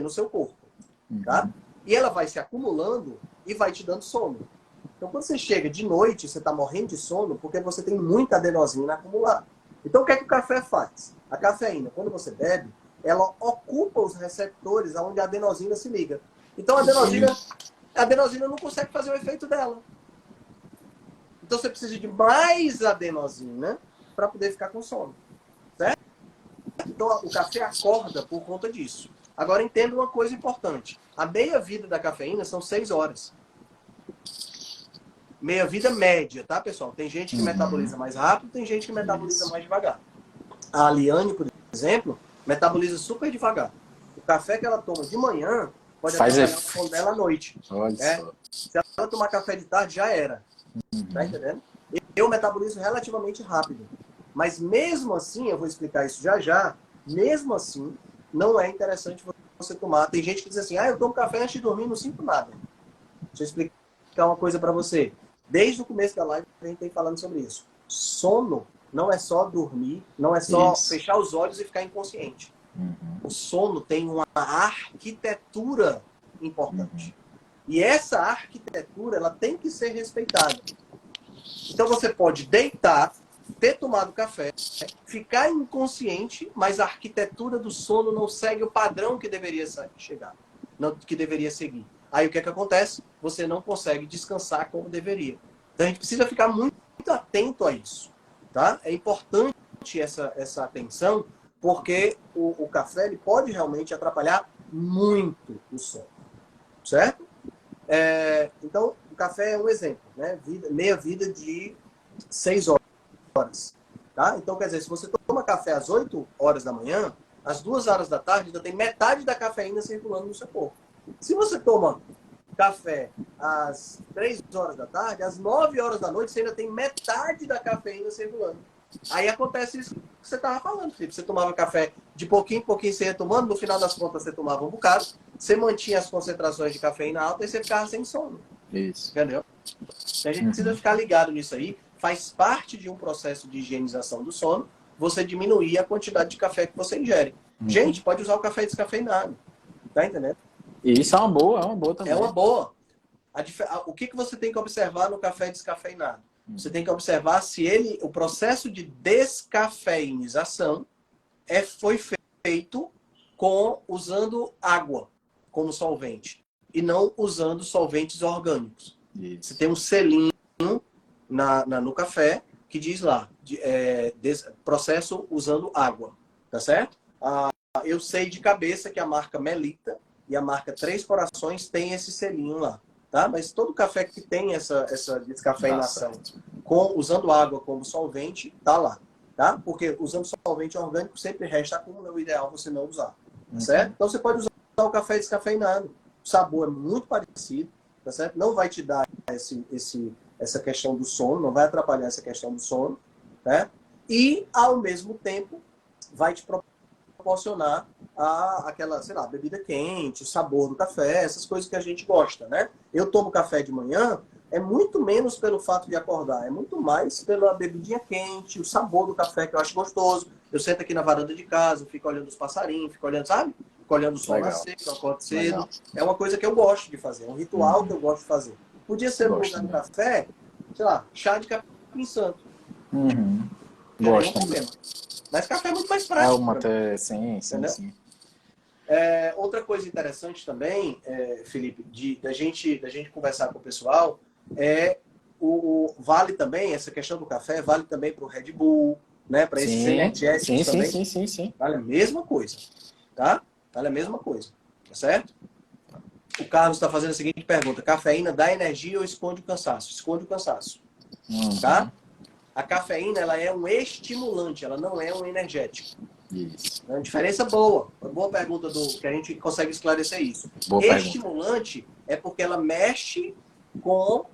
no seu corpo, tá? E ela vai se acumulando e vai te dando sono. Então, quando você chega de noite, você está morrendo de sono porque você tem muita adenosina acumulada. Então, o que é que o café faz? A cafeína, quando você bebe, ela ocupa os receptores onde a adenosina se liga. Então, a adenosina não consegue fazer o efeito dela. Então, você precisa de mais adenosina para poder ficar com sono. Certo? Então, o café acorda por conta disso. Agora, entenda uma coisa importante. A meia-vida da cafeína são 6 horas. Meia-vida média, tá, pessoal? Tem gente que metaboliza mais rápido, tem gente que metaboliza mais devagar. A Liane, por exemplo, metaboliza super devagar. O café que ela toma de manhã pode atrapalhar o sono dela à noite. Olha só. Se ela tomar café de tarde, já era. Tá entendendo? Eu metabolizo relativamente rápido. Mas mesmo assim, eu vou explicar isso já já, mesmo assim, não é interessante você tomar. Tem gente que diz assim, eu tomo café antes de dormir, não sinto nada. Deixa eu explicar uma coisa para você. Desde o começo da live, a gente tem falando sobre isso. Sono não é só dormir, não é só fechar os olhos e ficar inconsciente. O sono tem uma arquitetura importante. E essa arquitetura, ela tem que ser respeitada. Então você pode deitar, ter tomado café, ficar inconsciente, mas a arquitetura do sono não segue o padrão que deveria chegar, que deveria seguir. Aí o que é que acontece? Você não consegue descansar como deveria. Então a gente precisa ficar muito atento a isso. Tá? É importante essa atenção, porque o café ele pode realmente atrapalhar muito o sono. Certo? Então, o café é um exemplo. Né? Meia vida de 6 horas. Tá? Então, quer dizer, se você toma café às 8 horas da manhã, às 2 horas da tarde ainda tem metade da cafeína circulando no seu corpo. Se você toma café às 3 horas da tarde, às 9 horas da noite, você ainda tem metade da cafeína circulando. Aí acontece isso que você estava falando, Felipe. Você tomava café de pouquinho em pouquinho, você ia tomando, no final das contas você tomava um bocado, você mantinha as concentrações de cafeína altas e você ficava sem sono. Isso. Entendeu? A gente precisa ficar ligado nisso aí. Faz parte de um processo de higienização do sono, você diminuir a quantidade de café que você ingere. Gente, pode usar o café descafeinado. Tá entendendo? E isso é uma boa também. É uma boa. O que você tem que observar no café descafeinado? Você tem que observar se o processo de descafeinização foi feito usando água como solvente e não usando solventes orgânicos. Isso. Você tem um selinho no café que diz lá, processo usando água, tá certo? Eu sei de cabeça que a marca Melita e a marca Três Corações tem esse selinho lá, tá? Mas todo café que tem essa descafeinação usando água como solvente, tá lá, tá? Porque usando solvente orgânico sempre resta acúmulo, é o ideal você não usar, tá certo? Então você pode usar o café descafeinado, o sabor é muito parecido, tá certo? Não vai te dar essa questão do sono, não vai atrapalhar essa questão do sono, né? E, ao mesmo tempo, vai te proporcionar aquela, sei lá, bebida quente, o sabor do café, essas coisas que a gente gosta, né? Eu tomo café de manhã, é muito menos pelo fato de acordar, é muito mais pela bebidinha quente, o sabor do café que eu acho gostoso. Eu sento aqui na varanda de casa, fico olhando os passarinhos, fico olhando, sabe? Fico olhando o sol Legal, nascer, eu acordo cedo. legal. É uma coisa que eu gosto de fazer, é um ritual que eu gosto de fazer. Podia ser no Gosto lugar do também. café, sei lá, chá de capim santo. Uhum. Não tem nenhum Gosto também. problema. Mas café é muito mais É prático uma para mim, até, sim, sim, entendeu? sim. Outra coisa interessante também, Felipe, da gente conversar com o pessoal, é vale também, essa questão do café, vale também para o Red Bull, né, para esses Sim, sim, energéticos sim, também, sim, sim, sim. vale a mesma coisa, tá? Vale a mesma coisa, tá certo? O Carlos está fazendo a seguinte pergunta: cafeína dá energia ou esconde o cansaço? Esconde o cansaço, tá? Uhum. A cafeína, ela é um estimulante, ela não é um energético. Isso. É uma diferença boa. Uma boa pergunta que a gente consegue esclarecer isso. Boa pergunta. Estimulante é porque ela mexe com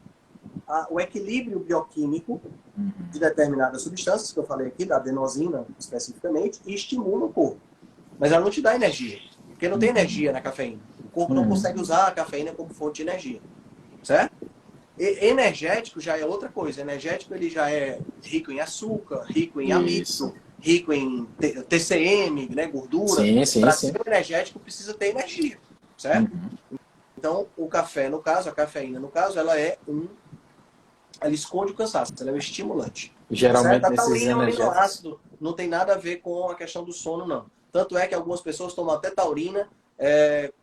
o equilíbrio bioquímico de Uhum. determinadas substâncias, que eu falei aqui, da adenosina especificamente, e estimula o corpo. Mas ela não te dá energia. Porque não tem energia na cafeína. O corpo não Uhum. consegue usar a cafeína como fonte de energia. Certo? Energético já é outra coisa. Energético ele já é rico em açúcar, rico em Isso. amido, rico em TCM, né, gordura. Sim, sim, Para ser sim. energético precisa ter energia, certo? Uhum. Então, o café, no caso, a cafeína, no caso, ela esconde o cansaço, ela é um estimulante. Tá certo? Geralmente A nesses taurina é um energéticos. aminoácido, não tem nada a ver com a questão do sono, não. Tanto é que algumas pessoas tomam até taurina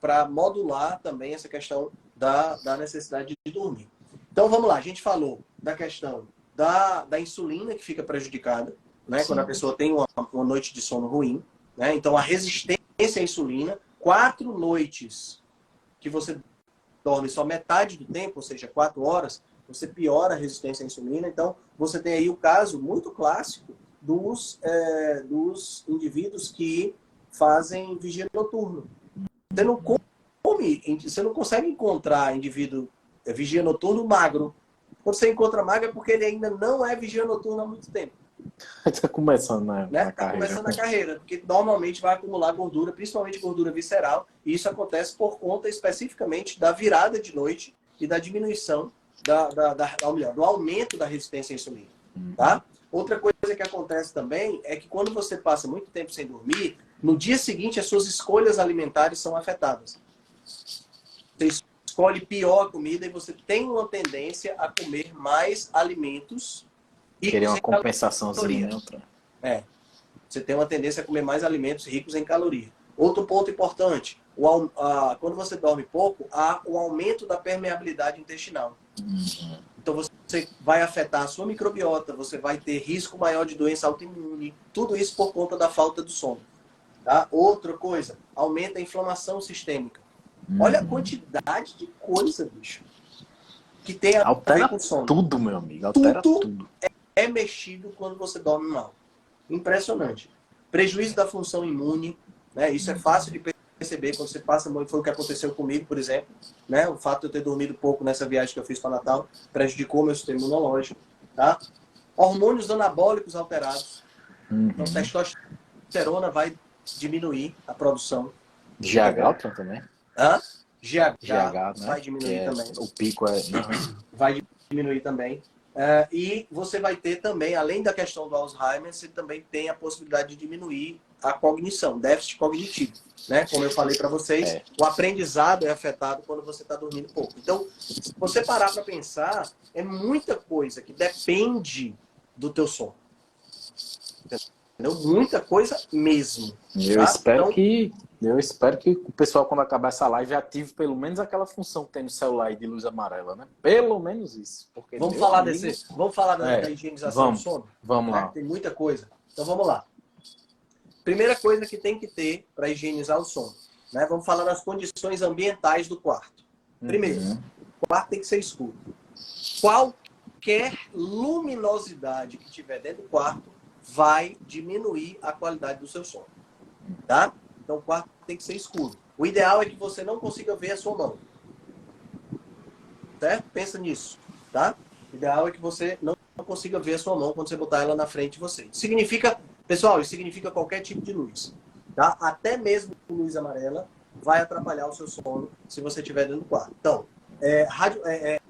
para modular também essa questão da necessidade de dormir. Então vamos lá, a gente falou da questão da insulina que fica prejudicada, né, quando a Sim. pessoa tem uma noite de sono ruim. Né? Então a resistência à insulina, 4 noites que você dorme só metade do tempo, ou seja, 4 horas, você piora a resistência à insulina. Então, você tem aí o caso muito clássico dos indivíduos que fazem vigia noturno. Você não você não consegue encontrar indivíduo vigia noturno magro. Quando você encontra magro é porque ele ainda não é vigia noturno há muito tempo. Está começando Né? na Está carreira. começando a carreira, porque normalmente vai acumular gordura, principalmente gordura visceral, e isso acontece por conta especificamente da virada de noite e da diminuição do aumento da resistência à insulina. Tá? Outra coisa que acontece também é que quando você passa muito tempo sem dormir, no dia seguinte as suas escolhas alimentares são afetadas. Você escolhe pior a comida e você tem uma tendência a comer mais alimentos Queria ricos uma em compensaçãozinha, caloria. né? Outra. É, você tem uma tendência a comer mais alimentos ricos em caloria. Outro ponto importante, quando você dorme pouco, há o aumento da permeabilidade intestinal. Então você vai afetar a sua microbiota, você vai ter risco maior de doença autoimune, tudo isso por conta da falta do sono. Tá? Outra coisa, aumenta a inflamação sistêmica. Olha a quantidade de coisa, bicho, que tem a ver Altera com sono. tudo, meu amigo. Altera Tudo tudo. é mexido quando você dorme mal. Impressionante. Prejuízo da função imune, né? Isso é fácil de perceber quando você passa muito. Foi o que aconteceu comigo, por exemplo. Né? O fato de eu ter dormido pouco nessa viagem que eu fiz para Natal prejudicou meu sistema imunológico. Tá? Hormônios anabólicos alterados. Então, testosterona vai diminuir a produção. GH alta também. GH GH, né? vai Que diminuir é também. o pico é. Vai diminuir também. E você vai ter também, além da questão do Alzheimer, você também tem a possibilidade de diminuir a cognição, déficit cognitivo. Né? Como eu falei para vocês, o aprendizado é afetado quando você está dormindo pouco. Então, se você parar para pensar, é muita coisa que depende do teu sono. Entendeu? Muita coisa mesmo. Eu Tá? espero Então, que. Eu espero que o pessoal, quando acabar essa live, ative pelo menos aquela função que tem no celular aí de luz amarela, né? Pelo menos isso. Porque, vamos meu falar amigo, vamos falar da higienização do sono? Vamos Né? lá. Tem muita coisa. Então vamos lá. Primeira coisa que tem que ter para higienizar o sono. Né? Vamos falar das condições ambientais do quarto. Primeiro, o quarto tem que ser escuro. Qualquer luminosidade que tiver dentro do quarto vai diminuir a qualidade do seu sono. Tá? Então o quarto tem que ser escuro. O ideal é que você não consiga ver a sua mão. Certo? Pensa nisso. Tá? O ideal é que você não consiga ver a sua mão quando você botar ela na frente de você. Significa, pessoal, isso significa qualquer tipo de luz. Tá? Até mesmo luz amarela vai atrapalhar o seu sono se você estiver dentro do quarto. Então,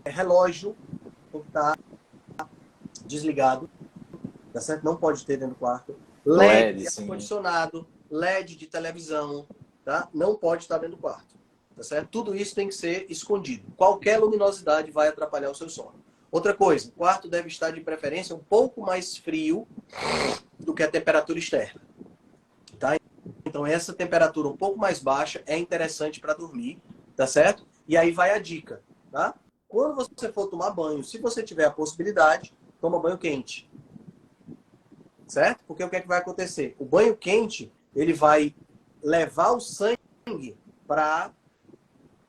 Relógio tem que estar desligado, tá certo? Não pode ter dentro do quarto. LED de ar-condicionado, LED de televisão, tá? Não pode estar dentro do quarto, tá certo? Tudo isso tem que ser escondido. Qualquer luminosidade vai atrapalhar o seu sono. Outra coisa, o quarto deve estar de preferência um pouco mais frio do que a temperatura externa, tá? Então essa temperatura um pouco mais baixa é interessante para dormir, tá certo? E aí vai a dica, tá? Quando você for tomar banho, se você tiver a possibilidade, toma banho quente. Certo? Porque o que é que vai acontecer? O banho quente, ele vai levar o sangue para a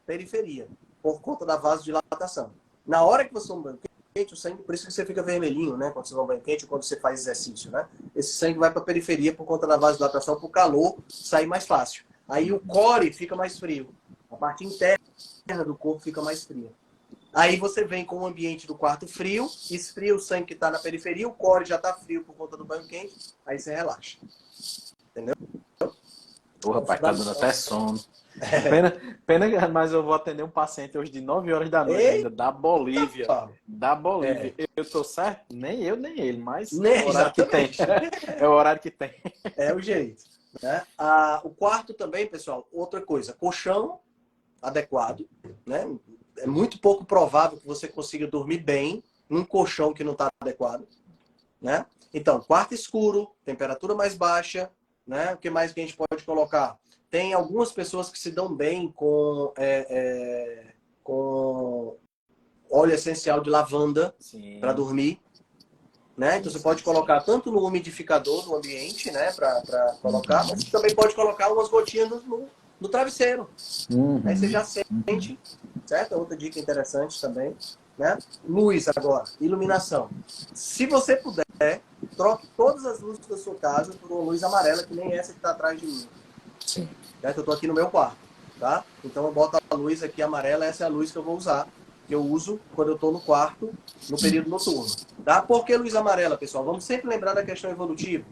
periferia, por conta da vasodilatação. Na hora que você toma banho quente, o sangue, por isso que você fica vermelhinho, né? Quando você toma banho quente ou quando você faz exercício, né? Esse sangue vai para a periferia por conta da vasodilatação, para o calor sair mais fácil. Aí o core fica mais frio. A parte interna do corpo fica mais fria. Aí você vem com o ambiente do quarto frio, esfria o sangue que está na periferia, o core já está frio por conta do banho quente, aí você relaxa. Entendeu? Porra, rapaz, tá dando até sono. Pena, mas eu vou atender um paciente hoje de 9 horas da noite ainda, da Bolívia. Da Bolívia. Eu tô certo? Nem eu, nem ele, mas é o horário que tem. É o horário que tem. É o jeito. Né? O quarto também, pessoal, outra coisa, colchão adequado, né? É muito pouco provável que você consiga dormir bem num colchão que não está adequado, né? Então, quarto escuro, temperatura mais baixa, né? O que mais que a gente pode colocar? Tem algumas pessoas que se dão bem com óleo essencial de lavanda para dormir, né? Então você pode colocar tanto no umidificador no ambiente, né? Para colocar, mas você também pode colocar umas gotinhas no travesseiro. Aí você já sente, certo? Outra dica interessante também, né? Luz agora, iluminação. Se você puder, troque todas as luzes da sua casa por uma luz amarela, que nem essa que está atrás de mim. Sim. Certo? Eu estou aqui no meu quarto, tá? Então eu boto a luz aqui amarela, essa é a luz que eu vou usar, que eu uso quando eu estou no quarto, no período noturno. Tá? Por que luz amarela, pessoal? Vamos sempre lembrar da questão evolutiva.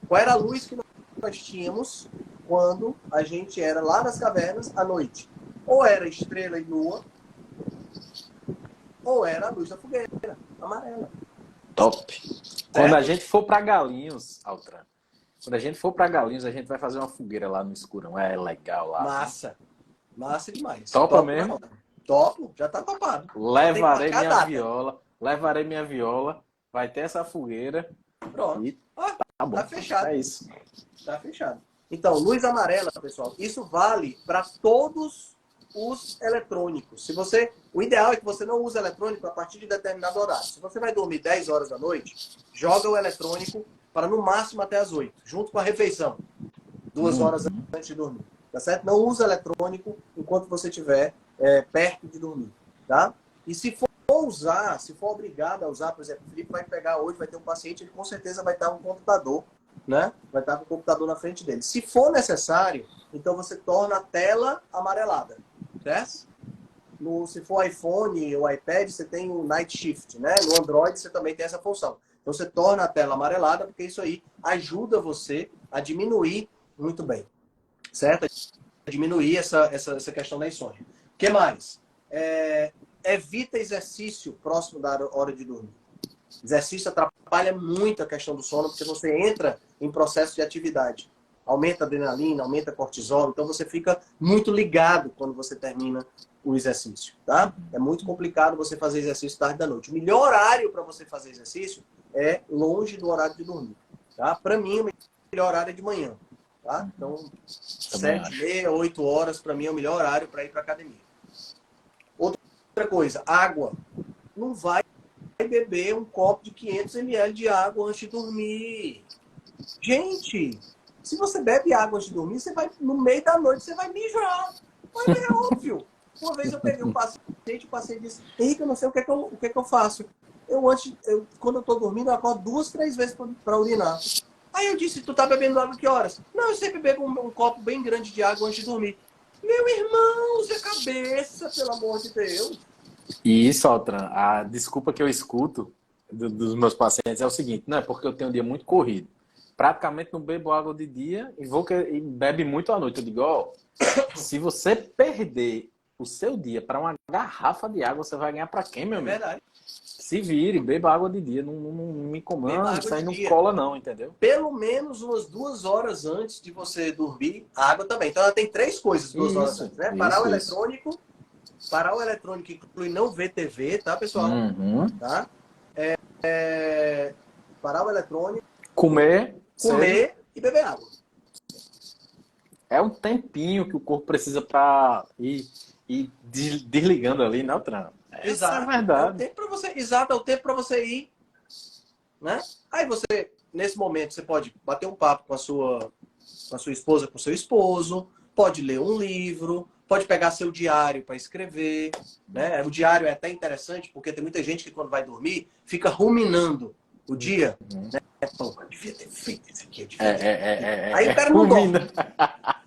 Qual era a luz que nós tínhamos quando a gente era lá nas cavernas à noite? Ou era estrela e lua, ou era a luz da fogueira, amarela. Top. Quando a gente for para Galinhos, Altran, quando a gente for para Galinhos, a gente vai fazer uma fogueira lá no escurão. É legal lá. Massa. Massa demais. Topa mesmo? Topo, já tá topado. Levarei minha viola. Vai ter essa fogueira. Pronto. E tá bom. Tá fechado. É isso. Tá fechado. Então, luz amarela, pessoal, isso vale para todos os eletrônicos. O ideal é que você não use eletrônico a partir de determinado horário. Se você vai dormir 10 horas da noite, joga o eletrônico para no máximo até as 8, junto com a refeição. 2 horas antes de dormir. Tá certo? Não use eletrônico enquanto você estiver perto de dormir. Tá? E se for usar, se for obrigado a usar, por exemplo, o Felipe vai pegar hoje, vai ter um paciente, ele com certeza vai estar com um computador, né? Vai estar com o computador na frente dele. Se for necessário, então você torna a tela amarelada, certo? Se for iPhone ou iPad, você tem o Night Shift, né? No Android você também tem essa função. Então você torna a tela amarelada, porque isso aí ajuda você a diminuir muito bem, certo? A diminuir essa questão da insônia. O que mais? Evita exercício próximo da hora de dormir. Exercício atrapalha muito a questão do sono, porque você entra em processo de atividade. Aumenta a adrenalina, aumenta a cortisol, então você fica muito ligado quando você termina o exercício, tá? É muito complicado você fazer exercício tarde da noite. O melhor horário para você fazer exercício é longe do horário de dormir, tá? Para mim, o melhor horário é de manhã, tá? Então, 7h30, 8 horas, para mim é o melhor horário para ir para academia. Outra coisa, água. Não vai beber um copo de 500 ml de água antes de dormir. Gente, se você bebe água antes de dormir, você vai, no meio da noite, você vai mijar. Mas é óbvio. Uma vez eu peguei um paciente, o paciente disse, Henrique, eu não sei o que é que eu faço. Quando eu tô dormindo, eu acordo 2, 3 vezes para urinar. Aí eu disse, tu tá bebendo água que horas? Não, eu sempre bebo um copo bem grande de água antes de dormir. Meu irmão, usa a cabeça, pelo amor de Deus. E isso, Altran, a desculpa que eu escuto dos meus pacientes é o seguinte, não é porque eu tenho um dia muito corrido. Praticamente não bebo água de dia e bebe muito à noite. Eu digo, se você perder o seu dia para uma garrafa de água, você vai ganhar para quem, meu É amigo? verdade. Se vire, beba água de dia, não me Beba comanda, água isso aí de não dia. cola não, entendeu? Pelo menos umas 2 horas antes de você dormir, a água também. Então ela tem 3 coisas 2 horas antes, né? Isso. Parar o eletrônico inclui não ver TV, tá, pessoal? Uhum. Tá? Parar o eletrônico, Comer cedo. comer e beber água. É um tempinho que o corpo precisa para ir desligando ali, não, Tran? Essa é a Exato. É o verdade. tempo para você, exato, é o tempo para você ir, né? Aí você, nesse momento, você pode bater um papo com a sua esposa, com o seu esposo, pode ler um livro, pode pegar seu diário para escrever, né? O diário é até interessante porque tem muita gente que quando vai dormir fica ruminando o dia, né? Pô, eu devia ter feito isso aqui, eu devia ter feito. Aí o cara não dorme.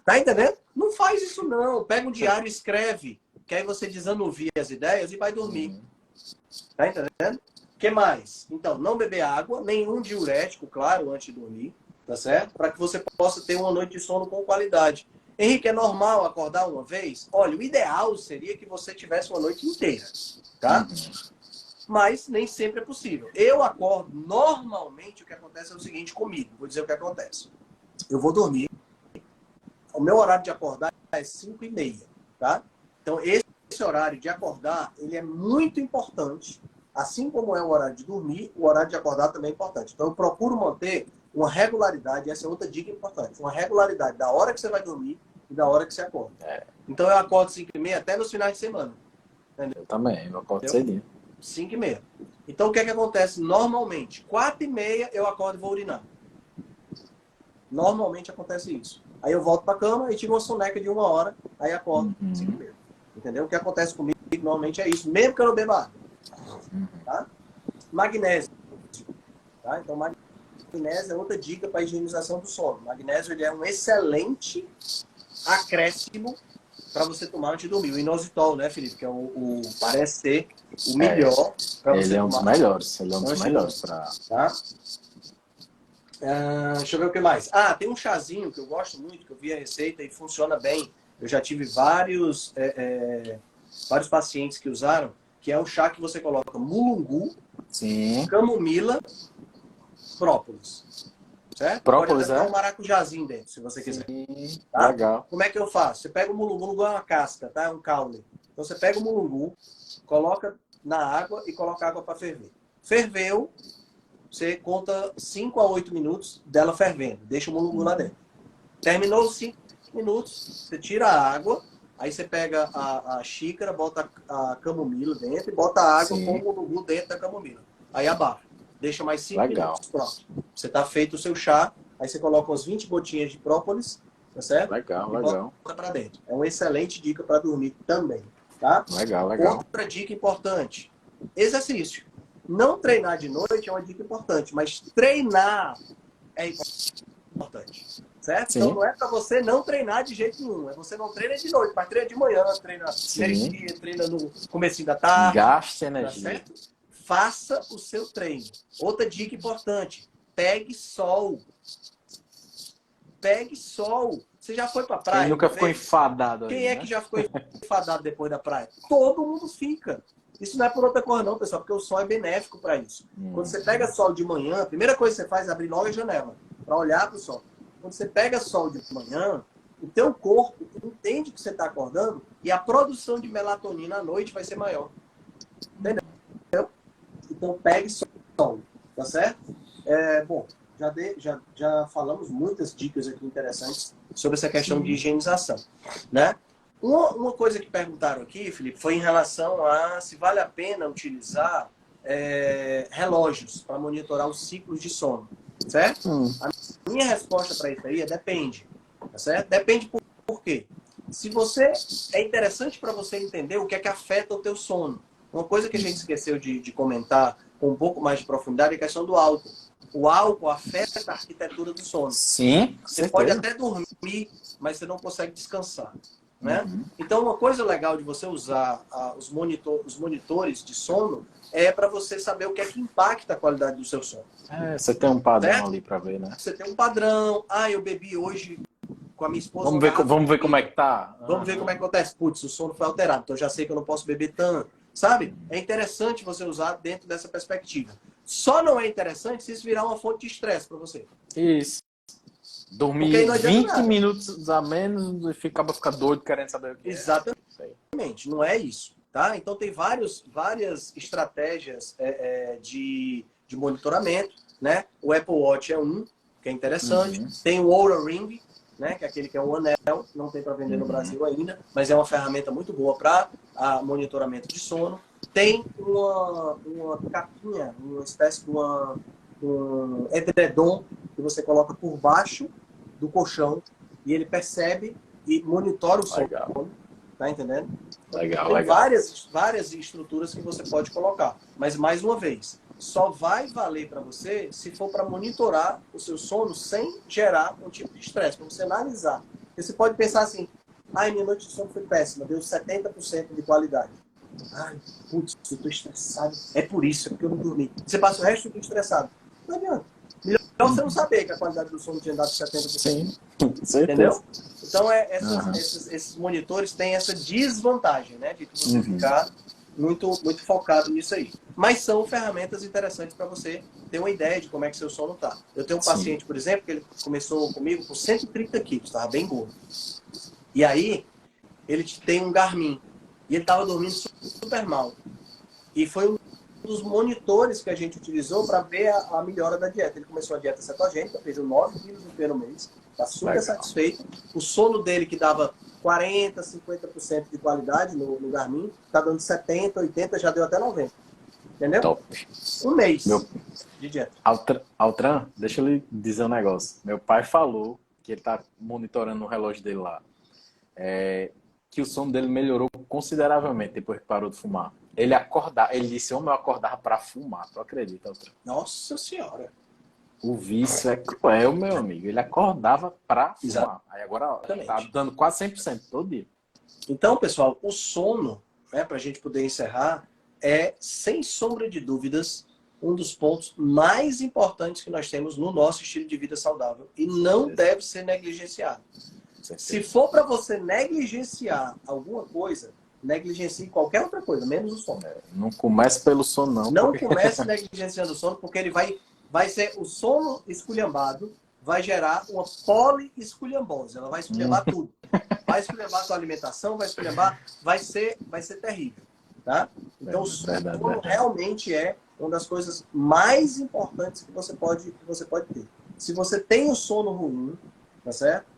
Tá entendendo? Não faz isso não. Pega um diário e escreve, que aí você desanuvia as ideias e vai dormir. Tá entendendo? O que mais? Então, não beber água, nenhum diurético, claro, antes de dormir, tá certo? Para que você possa ter uma noite de sono com qualidade. Henrique, é normal acordar uma vez? Olha, o ideal seria que você tivesse uma noite inteira, tá? Mas nem sempre é possível. Eu acordo, normalmente o que acontece é o seguinte comigo. Vou dizer o que acontece. Eu vou dormir. O meu horário de acordar é 5h30, tá? Então, esse horário de acordar, ele é muito importante. Assim como é o horário de dormir, o horário de acordar também é importante. Então, eu procuro manter uma regularidade, essa é outra dica importante, uma regularidade da hora que você vai dormir e da hora que você acorda. Então, eu acordo 5h30 até nos finais de semana. Entendeu? Eu também, eu acordo cedinho. 5h30. Então, o que é que acontece? Normalmente, 4h30 eu acordo e vou urinar. Normalmente acontece isso. Aí eu volto pra cama e tiro uma soneca de 1 hora, aí acordo 5h30. Entendeu? O que acontece comigo normalmente é isso, mesmo que eu não beba água. Tá? Magnésio. Tá? Então, magnésio é outra dica para higienização do sono. Magnésio ele é um excelente acréscimo para você tomar antes de dormir. O inositol, né, Felipe? Que é parece ser o melhor para você tomar. Ele é um dos melhores. Ele é um dos melhores para. Tá? Deixa eu ver o que mais. Tem um chazinho que eu gosto muito, que eu vi a receita e funciona bem. Eu já tive vários pacientes que usaram, que é um chá que você coloca mulungu, camomila, própolis. Certo? Própolis, pode até ter um maracujazinho dentro, se você quiser. Sim, tá? Legal. Como é que eu faço? Você pega o mulungu é uma casca, tá? É um caule. Então você pega o mulungu, coloca na água e coloca a água para ferver. Ferveu, você conta 5 a 8 minutos dela fervendo. Deixa o mulungu lá dentro. Terminou os 5 minutos, você tira a água, aí você pega a xícara, bota a camomila dentro e bota a água com o mulungu dentro da camomila. Aí abafa. Deixa mais 5 minutos, pronto. Você tá feito o seu chá, aí você coloca umas 20 gotinhas de própolis, tá certo? Legal. Bota pra dentro. É uma excelente dica para dormir também, tá? Legal. Outra dica importante, exercício. Não treinar de noite é uma dica importante, mas treinar é importante, certo? Sim. Então não é para você não treinar de jeito nenhum, é você não treina de noite, mas treina de manhã, treina meio-dia, treina no comecinho da tarde. Gaste energia. Tá certo? Faça o seu treino. Outra dica importante, pegue sol. Pegue sol. Você já foi pra praia? Quem nunca ficou enfadado Quem aí, é né? que já ficou enfadado depois da praia? Todo mundo fica. Isso não é por outra coisa não, pessoal, porque o sol é benéfico para isso. Quando você pega sol de manhã, a primeira coisa que você faz é abrir logo a janela para olhar para o sol. Quando você pega sol de manhã, o teu corpo entende que você está acordando e a produção de melatonina à noite vai ser maior. Entendeu? Então pegue sol, tá certo? Bom, já falamos muitas dicas aqui interessantes sobre essa questão de higienização, né? Uma coisa que perguntaram aqui, Felipe, foi em relação a se vale a pena utilizar relógios para monitorar os ciclos de sono, certo? A minha resposta para isso aí é depende, tá certo? Depende por quê? Se você é interessante para você entender o que é que afeta o teu sono. Uma coisa que a gente esqueceu de comentar com um pouco mais de profundidade é a questão do álcool. O álcool afeta a arquitetura do sono. Sim, você pode até dormir, mas você não consegue descansar. Né? Então, uma coisa legal de você usar os monitores de sono é para você saber o que é que impacta a qualidade do seu sono. Você tem um padrão certo? ali para ver, né? Você tem um padrão. Eu bebi hoje com a minha esposa. Vamos ver como é que tá. Vamos ver como é que acontece. Putz, o sono foi alterado, então eu já sei que eu não posso beber tanto. Sabe? É interessante você usar dentro dessa perspectiva. Só não é interessante se isso virar uma fonte de estresse para você. Isso. Dormir 20 minutos a menos e ficar doido querendo saber o que Exatamente. Não é isso. Tá? Então tem várias estratégias de monitoramento. Né? O Apple Watch é um, que é interessante. Tem o Oura Ring, né? Que é aquele que é um anel, não tem para vender no Brasil ainda, mas é uma ferramenta muito boa para monitoramento de sono. Tem uma capinha, uma espécie de um edredom que você coloca por baixo do colchão e ele percebe e monitora o sono. Legal. Tá entendendo? Legal, tem legal. Várias estruturas que você pode colocar. Mas, mais uma vez, só vai valer para você se for para monitorar o seu sono sem gerar um tipo de estresse, para você analisar. Porque você pode pensar assim, minha noite de sono foi péssima, deu 70% de qualidade. Ai, putz, eu tô estressado. É por isso, é porque eu não dormi. Você passa o resto do dia estressado. Não adianta. Melhor você não saber que a qualidade do sono tinha dado 70%. Sim, entendeu? Então, esses monitores têm essa desvantagem, né? De você ficar muito, muito focado nisso aí. Mas são ferramentas interessantes para você ter uma ideia de como é que seu sono tá. Eu tenho um paciente, por exemplo, que ele começou comigo com 130 quilos, estava bem gordo. E aí, ele tem um Garmin. E ele estava dormindo super mal. E foi um dos monitores que a gente utilizou para ver a melhora da dieta. Ele começou a dieta cetogênica, fez 9 quilos de peso no mês, está super satisfeito. O sono dele, que dava 40%, 50% de qualidade no Garmin, está dando 70%, 80%, já deu até 90%. Entendeu? Top. Um mês de dieta. Altran, deixa eu lhe dizer um negócio. Meu pai falou que ele está monitorando o relógio dele lá. Que o sono dele melhorou consideravelmente depois que parou de fumar. Ele disse, eu acordava para fumar. Tu acredita, Altran? Nossa Senhora. O vício é cruel, meu amigo. Ele acordava para fumar. Exato. Aí agora tá dando quase 100% todo dia. Então, pessoal, o sono, né, para a gente poder encerrar, é, sem sombra de dúvidas, um dos pontos mais importantes que nós temos no nosso estilo de vida saudável. E não deve ser negligenciado. Se for para você negligenciar alguma coisa, negligencie qualquer outra coisa, menos o sono. Não comece pelo sono, não. Não comece negligenciando o sono, porque ele vai ser o sono esculhambado, vai gerar uma poliesculhambose. Ela vai esculhambar tudo. Vai esculhambar a sua alimentação, vai ser terrível. Tá? Então, o sono realmente é uma das coisas mais importantes que você pode ter. Se você tem um sono ruim, tá certo?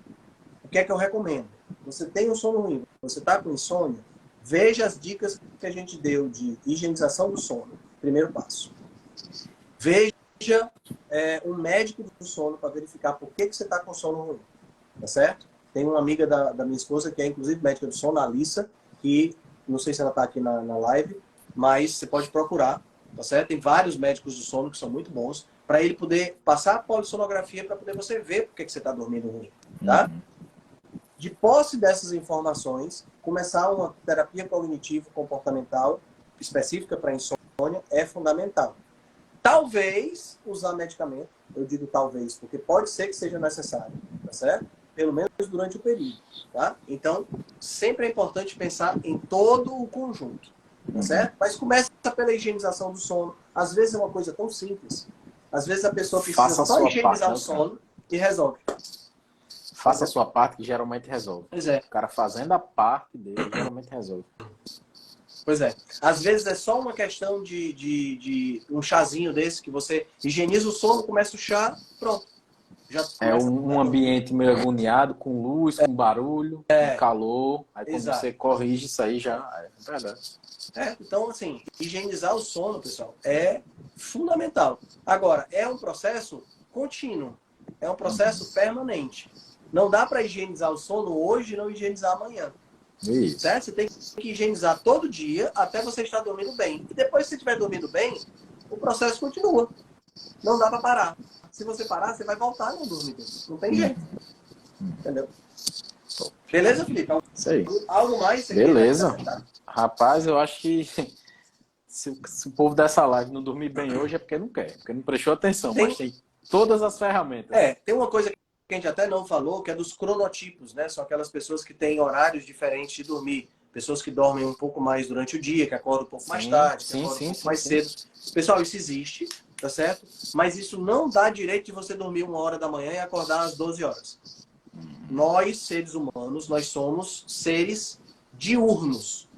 O que é que eu recomendo? Você tem um sono ruim, você está com insônia, veja as dicas que a gente deu de higienização do sono. Primeiro passo. Veja um médico do sono para verificar por que você está com sono ruim. Tá certo? Tem uma amiga da minha esposa, que é inclusive médica do sono, a Alissa, que não sei se ela está aqui na live, mas você pode procurar. Tá certo? Tem vários médicos do sono que são muito bons, para ele poder passar a polissonografia para poder você ver por que você está dormindo ruim. Tá? De posse dessas informações, começar uma terapia cognitivo-comportamental específica para insônia é fundamental. Talvez usar medicamento, eu digo talvez, porque pode ser que seja necessário, tá certo? Pelo menos durante o período, tá? Então, sempre é importante pensar em todo o conjunto, tá certo? Mas começa pela higienização do sono. Às vezes é uma coisa tão simples. Às vezes a pessoa precisa só higienizar o sono e resolve. Faça a sua parte, que geralmente resolve. Pois é. O cara fazendo a parte dele, geralmente resolve. Pois é. Às vezes é só uma questão de um chazinho desse, que você higieniza o sono, começa o chá, pronto. Já um ambiente meio agoniado, com luz, com barulho, com calor. Aí quando você corrige isso aí, já é verdade. Então, assim, higienizar o sono, pessoal, é fundamental. Agora, é um processo contínuo. É um processo permanente. Não dá para higienizar o sono hoje e não higienizar amanhã. Isso. Certo? Você tem que higienizar todo dia até você estar dormindo bem. E depois, se você estiver dormindo bem, o processo continua. Não dá para parar. Se você parar, você vai voltar a não dormir bem. Não tem jeito. Entendeu? Beleza, Felipe? Isso aí. Algo mais? Beleza. Rapaz, eu acho que se o povo dessa live não dormir bem hoje é porque não quer. Porque não prestou atenção. Mas tem todas as ferramentas. Tem uma coisa que a gente até não falou, que é dos cronotipos, né? São aquelas pessoas que têm horários diferentes de dormir. Pessoas que dormem um pouco mais durante o dia, que acordam um pouco mais tarde, que acordam um pouco mais cedo. Pessoal, isso existe, tá certo? Mas isso não dá direito de você dormir 1 hora da manhã e acordar às 12 horas. Nós, seres humanos, nós somos seres diurnos,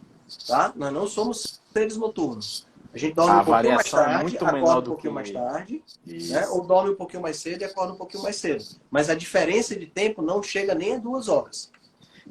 tá? Nós não somos seres noturnos. A gente dorme um pouquinho mais tarde, acorda um pouquinho mais tarde, né? Ou dorme um pouquinho mais cedo e acorda um pouquinho mais cedo. Mas a diferença de tempo não chega nem a 2 horas.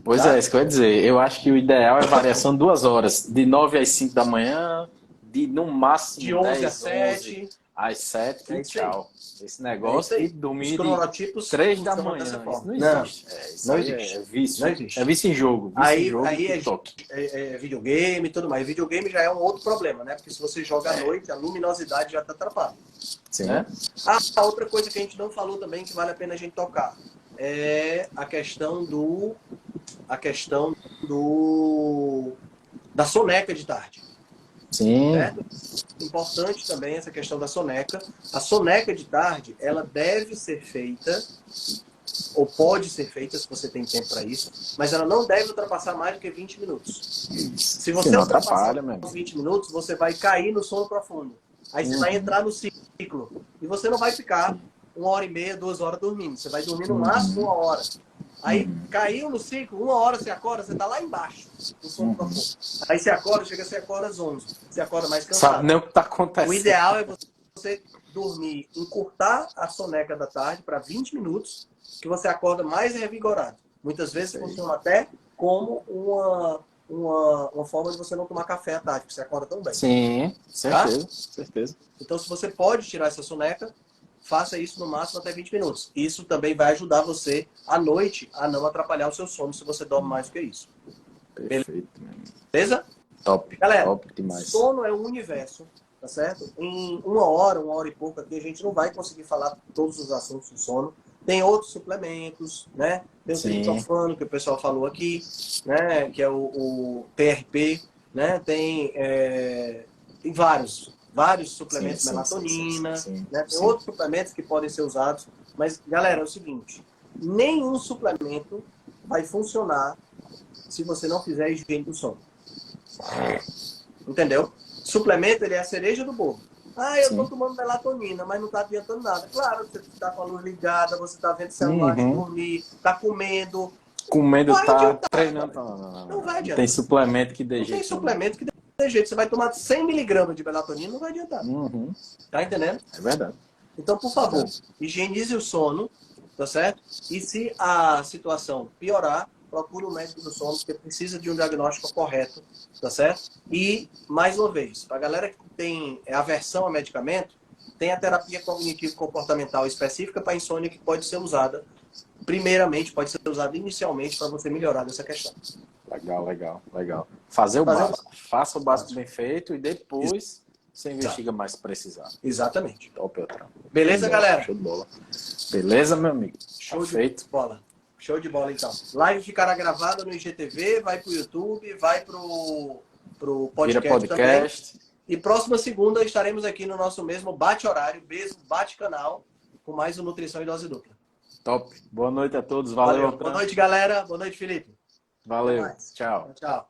Pois tá? é, isso que eu ia dizer. Eu acho que o ideal é variação de 2 horas. De 9 às 5 da manhã, de no máximo De 11 10, às 7. 11 às 7 É e isso aí. tchau. Esse negócio de Os dormir de cronotipos 3 da funcionam manhã, dessa isso forma. não existe. Isso Não aí existe. é vício. Não existe. É vício em jogo. Vício em jogo Aí e TikTok. é videogame e tudo mais. Videogame já é um outro problema, né? Porque se você joga à noite, a luminosidade já está atrapalhada. Sim. Né? A outra coisa que a gente não falou também, que vale a pena a gente tocar, é a questão da soneca de tarde. Sim. Certo? Importante também essa questão da soneca. A soneca de tarde, ela deve ser feita, ou pode ser feita, se você tem tempo para isso, mas ela não deve ultrapassar mais do que 20 minutos. Se você ultrapassar os 20 minutos, você vai cair no sono profundo. Aí você vai entrar no ciclo. E você não vai ficar 1h30, 2 horas dormindo. Você vai dormir no máximo 1 hora. Aí caiu no ciclo, 1 hora você acorda, você tá lá embaixo, no sono profundo. Aí você acorda, você acorda às 11. Você acorda mais cansado. Sabe nem o que tá acontecendo. O ideal é você dormir, encurtar a soneca da tarde para 20 minutos, que você acorda mais revigorado. Muitas vezes funciona até como uma forma de você não tomar café à tarde, porque você acorda tão bem. Sim, certeza, tá? Certeza. Então, se você pode tirar essa soneca, faça isso no máximo até 20 minutos. Isso também vai ajudar você, à noite, a não atrapalhar o seu sono, se você dorme mais do que isso. Perfeito. Beleza? Top. Galera, top demais. Sono é um universo, tá certo? Em 1 hora e pouco aqui, a gente não vai conseguir falar todos os assuntos do sono. Tem outros suplementos, né? Tem o triptofano, que o pessoal falou aqui, né? Que é o TRP, né? Tem vários suplementos, melatonina, né? Tem outros suplementos que podem ser usados. Mas, galera, é o seguinte, nenhum suplemento vai funcionar se você não fizer a higiene do sono. Entendeu? Suplemento, ele é a cereja do bolo. Ah, eu tô tomando melatonina, mas não tá adiantando nada. Claro, você tá com a luz ligada, você tá vendo celular de dormir, tá comendo. Comendo, vai tá adiantar, treinando. Não vai adiantar. Tem suplemento que dê jeito. jeito. Tem suplemento que dê jeito. Você vai tomar 100 miligramas de melatonina, não vai adiantar. Tá entendendo? É verdade. Então, por favor, higienize o sono, tá certo? E se a situação piorar, procure um médico do sono, porque precisa de um diagnóstico correto, tá certo? E, mais uma vez, para a galera que tem aversão a medicamento, tem a terapia cognitivo-comportamental específica para insônia que pode ser usada, primeiramente, pode ser usada inicialmente para você melhorar dessa questão. Legal. Fazer o básico. Faça o básico bem feito e depois você investiga mais se precisar. Exatamente. Top, Beltrão. Beleza, galera? Show de bola. Beleza, meu amigo? Show de bola. Show de bola, então. Live ficará gravada no IGTV, vai pro YouTube, vai pro podcast também. E próxima segunda estaremos aqui no nosso mesmo bate-horário, mesmo bate-canal, com mais um Nutrição em Dose Dupla. Top. Boa noite a todos. Valeu. Boa noite, galera. Boa noite, Felipe. Valeu. Tchau. Tchau.